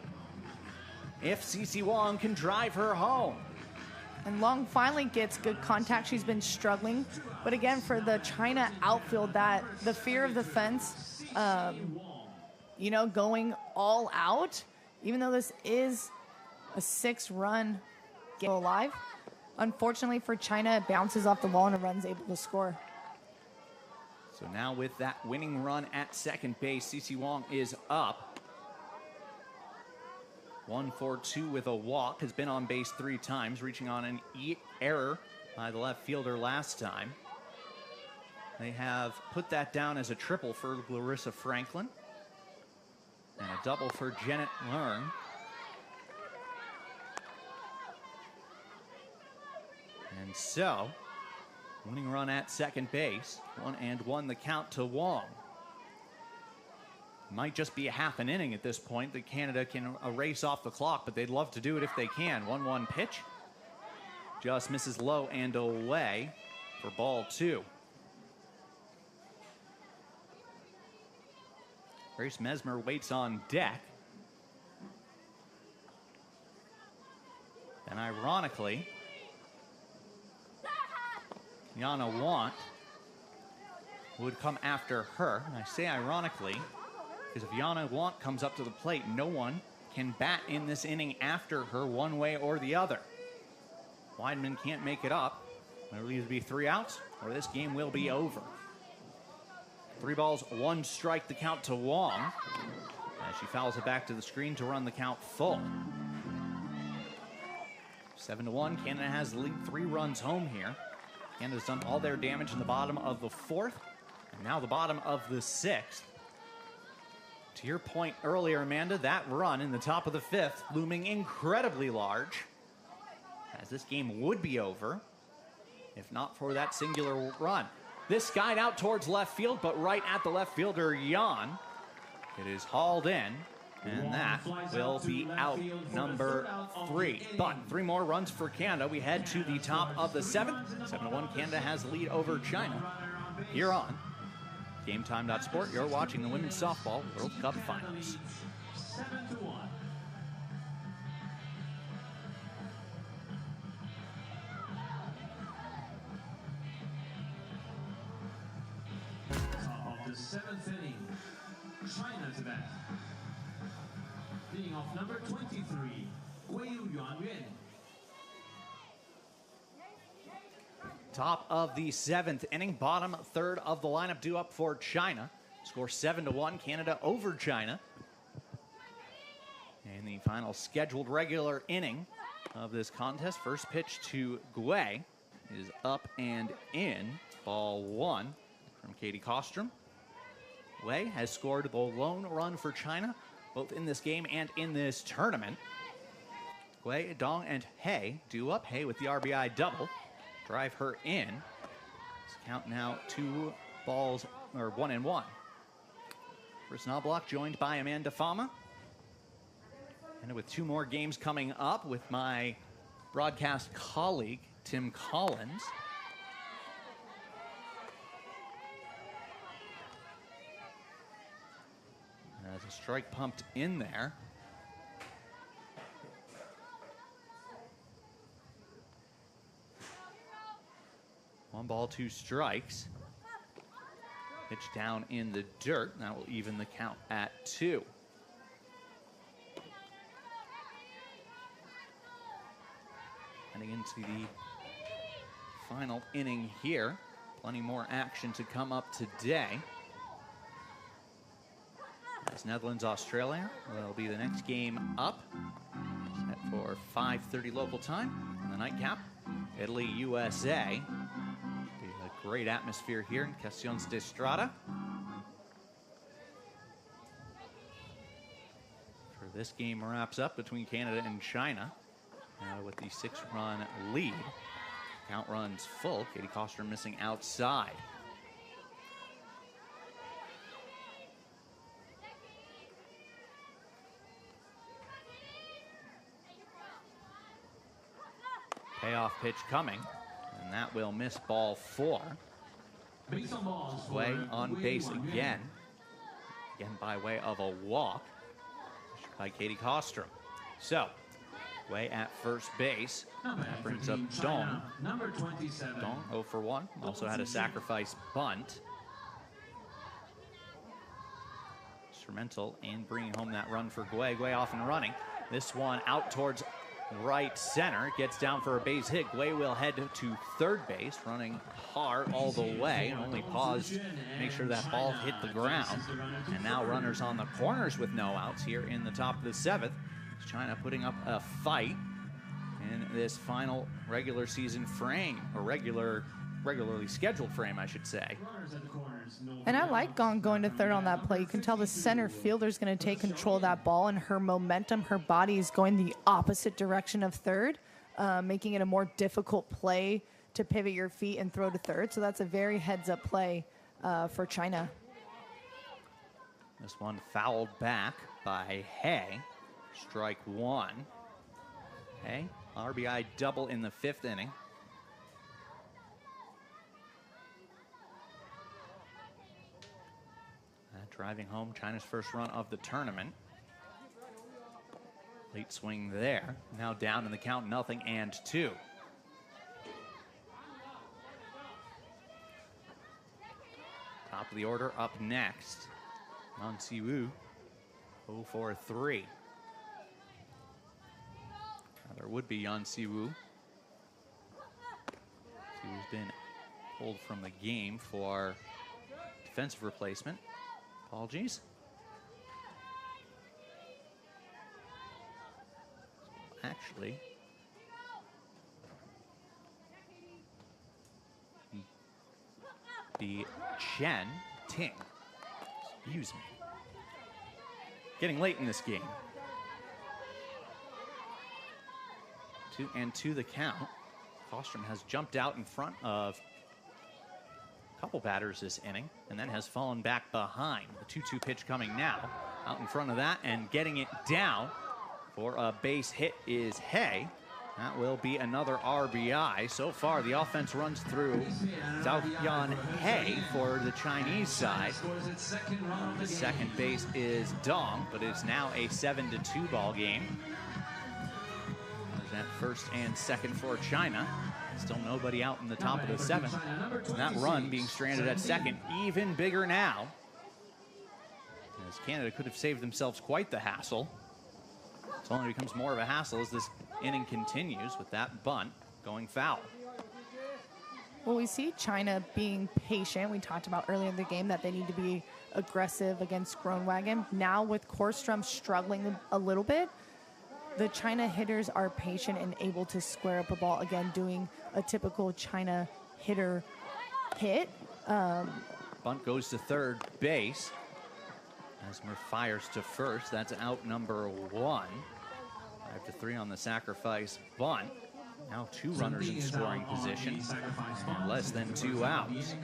if CeCe Wong can drive her home. And Long finally gets good contact. She's been struggling. But again, for the China outfield, that the fear of the fence, going all out, even though this is a 6-run game alive, unfortunately for China, it bounces off the wall and a run's able to score. So now with that winning run at second base, CeCe Wong is up. 1 for 2 with a walk, has been on base 3 times, reaching on an error by the left fielder last time. They have put that down as a triple for Larissa Franklin and a double for Janet Leung. And so, winning run at second base, 1-1 the count to Wong. Might just be a half an inning at this point that Canada can erase off the clock, but they'd love to do it if they can. 1-1 pitch. Just misses low and away for ball 2. Grace Mesmer waits on deck. And ironically, Yana Want would come after her. And I say ironically, because if Yana Want comes up to the plate, no one can bat in this inning after her one way or the other. Weidman can't make it up. There'll either be 3 outs or this game will be over. 3 balls, 1 strike, the count to Wong as she fouls it back to the screen to run the count full. 7-1, Canada has the lead, 3 runs home here. Canada's done all their damage in the bottom of the 4th and now the bottom of the 6th. To your point earlier, Amanda, that run in the top of the 5th looming incredibly large as this game would be over if not for that singular run. This skied out towards left field, but right at the left fielder, Jan. It is hauled in, and that will be out number 3. But 3 more runs for Canada. We head to the top of the 7th. 7-1, Canada has the lead over China. Here on GameTime.Sport, you're watching the Women's Softball World Cup Finals. 7-1. Top of the 7th inning, China to bat. Leading off number 23, Guiyu Yuanyuan. Top of the 7th inning, bottom 3rd of the lineup due up for China. Score 7-1, Canada over China. And the final scheduled regular inning of this contest. First pitch to Gui is up and in. Ball 1 from Katie Kostrom. Gui has scored the lone run for China, both in this game and in this tournament. Gui, Dong, and Hay due up. Hay with the RBI double. Drive her in. Let's count now 2 balls, or 1-1. Chris Knobloch joined by Amanda Fama. And with 2 more games coming up with my broadcast colleague, Tim Collins. As a strike pumped in there. One ball, 2 strikes. Pitch down in the dirt. That will even the count at 2. Heading into the final inning here. Plenty more action to come up today. As Netherlands, Australia will be the next game up. Set for 5:30 local time. And the nightcap, Italy, USA. Be a great atmosphere here in Questions d'Estrada. For this game wraps up between Canada and China. With the 6-run lead. Count runs full. Katie Kostrom missing outside. Payoff pitch coming, and that will miss ball 4. Way on base again. Again by way of a walk by Katie Kostrom. So, Way at first base. That brings up Dong. Number 27. Dong 0 for 1. Also had a sacrifice bunt. Instrumental in bringing home that run for Guay. Guay off and running. This one out towards right center. Gets down for a base hit. Guay will head to third base, running hard all the way. And only paused to make sure that ball hit the ground. And now runners on the corners with no outs here in the top of the 7th. China putting up a fight in this final regular season frame, or regularly scheduled frame, I should say. And I like Gong going to third on that play. You can tell the center fielder's going to take control of that ball, and her momentum, her body is going the opposite direction of third, making it a more difficult play to pivot your feet and throw to third. So that's a very heads-up play for China. This one fouled back by Hay. Strike 1. Hay, RBI double in the 5th inning. Driving home China's first run of the tournament. Late swing there. Now down in the count, 0-2. Top of the order up next. Yan Siwu, 0 for 3. There would be Yan Siwu. Siwu's been pulled from the game for defensive replacement. Apologies. Actually, the Chen Ting. Excuse me. Getting late in this game. 2-2 the count. Kostrom has jumped out in front of a couple batters this inning, and then has fallen back behind. The 2-2 pitch coming now. Out in front of that and getting it down for a base hit is Hay. That will be another RBI. So far, the offense runs through Zhao Yan Hay for the Chinese side. The second base is Dong, but it's now a 7-2 ball game. That first and second for China. Still nobody out in the top of the 7th. And that run being stranded at second, even bigger now. As Canada could have saved themselves quite the hassle. It only becomes more of a hassle as this inning continues with that bunt going foul. Well, we see China being patient. We talked about earlier in the game that they need to be aggressive against Groenewegen. Now with Kostrom struggling a little bit, the China hitters are patient and able to square up a ball, again, doing a typical China hitter hit. Bunt goes to third base. Esmer fires to first. That's out number 1. 5-3 on the sacrifice bunt. Now 2 runners in scoring position. And less than 2 outs.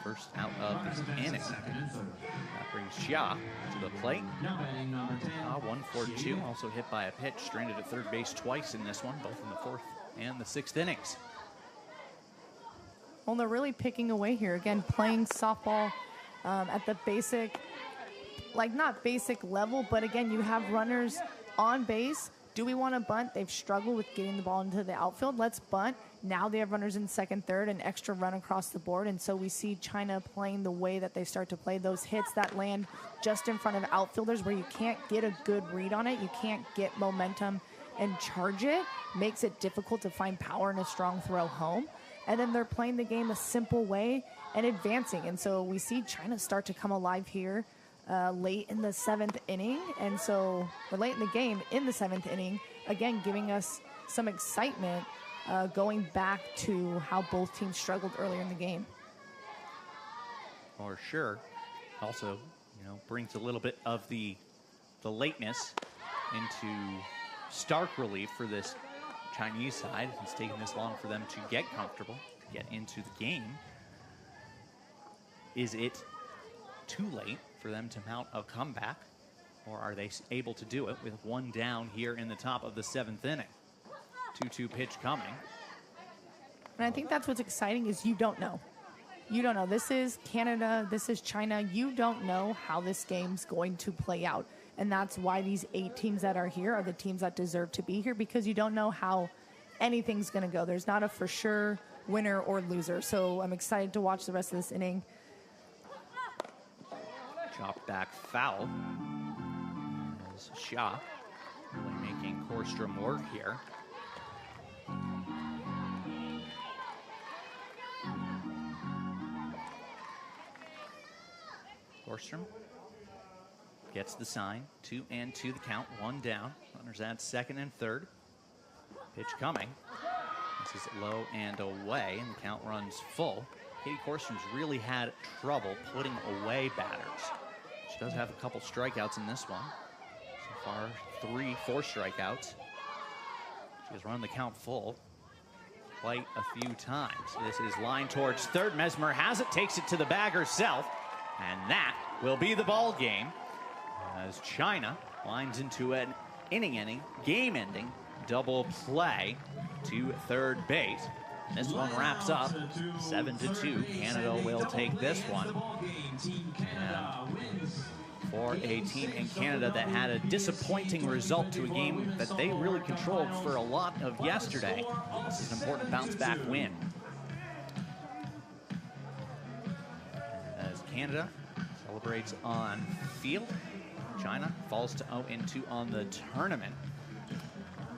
first out of this inning. That brings Xia to the plate. Now batting number 10. 1-4-2, also hit by a pitch, stranded at third base twice in this one, both in the 4th and the 6th innings. Well, they're really picking away here. Again, playing softball at the basic, like not basic level, but again, you have runners on base. Do we want to bunt? They've struggled with getting the ball into the outfield. Let's bunt. Now they have runners in second, third, an extra run across the board. And so we see China playing the way that they start to play. Those hits that land just in front of outfielders where you can't get a good read on it, you can't get momentum and charge it, makes it difficult to find power in a strong throw home. And then they're playing the game a simple way and advancing. And so we see China start to come alive here late in the 7th inning. And so we're late in the game in the 7th inning, again, giving us some excitement going back to how both teams struggled earlier in the game. For sure. Also, brings a little bit of the lateness into stark relief for this Chinese side. It's taken this long for them to get comfortable, to get into the game. Is it too late for them to mount a comeback, or are they able to do it with one down here in the top of the 7th inning? 2-2 pitch coming. And I think that's what's exciting is you don't know. You don't know. This is Canada. This is China. You don't know how this game's going to play out. And that's why these 8 teams that are here are the teams that deserve to be here, because you don't know how anything's going to go. There's not a for sure winner or loser. So I'm excited to watch the rest of this inning. Chopped back foul. As Xia really making Korstrom work here. Korstrom gets the sign. 2-2 the count. 1 down. Runners at second and third. Pitch coming. This is low and away, and the count runs full. Katie Korstrom's really had trouble putting away batters. She does have a couple strikeouts in this one. So far, 4 strikeouts. She has run the count full quite a few times. This is line towards third. Mesmer has it, takes it to the bag herself, and that will be the ball game as China lines into an inning-ending, game-ending double play to third base. And this one wraps up 7-2. Canada will take this one. And for a team in Canada that had a disappointing result to a game that they really controlled for a lot of yesterday, this is an important bounce-back win. As Canada celebrates on field, China falls to 0-2 on the tournament.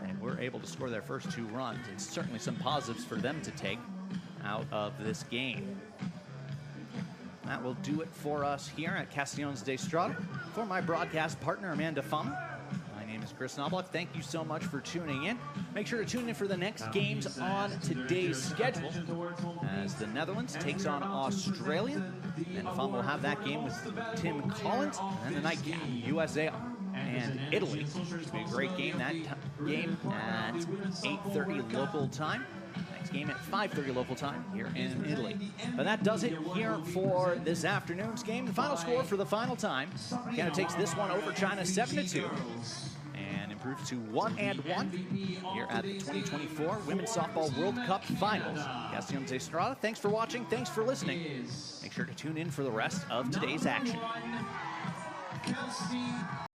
And we're able to score their first 2 runs. It's certainly some positives for them to take out of this game. That will do it for us here at Castellones de Estrada. For my broadcast partner, Amanda Fama, my name is Chris Knobloch. Thank you so much for tuning in. Make sure to tune in for the next games on today's schedule as the Netherlands takes on Australia. And Fama will have that game with Tim Collins. And the nightcap, USA and Italy. Should be a great game. That game at 8:30 local time. Next game at 5:30 local time here in Italy. But that does it here for this afternoon's game. The final score for the final time. Canada takes this one over China 7-2 and improves to 1-1 here at the 2024 Women's Softball World Cup Finals. Castellones de Estrada, thanks for watching. Thanks for listening. Make sure to tune in for the rest of today's action.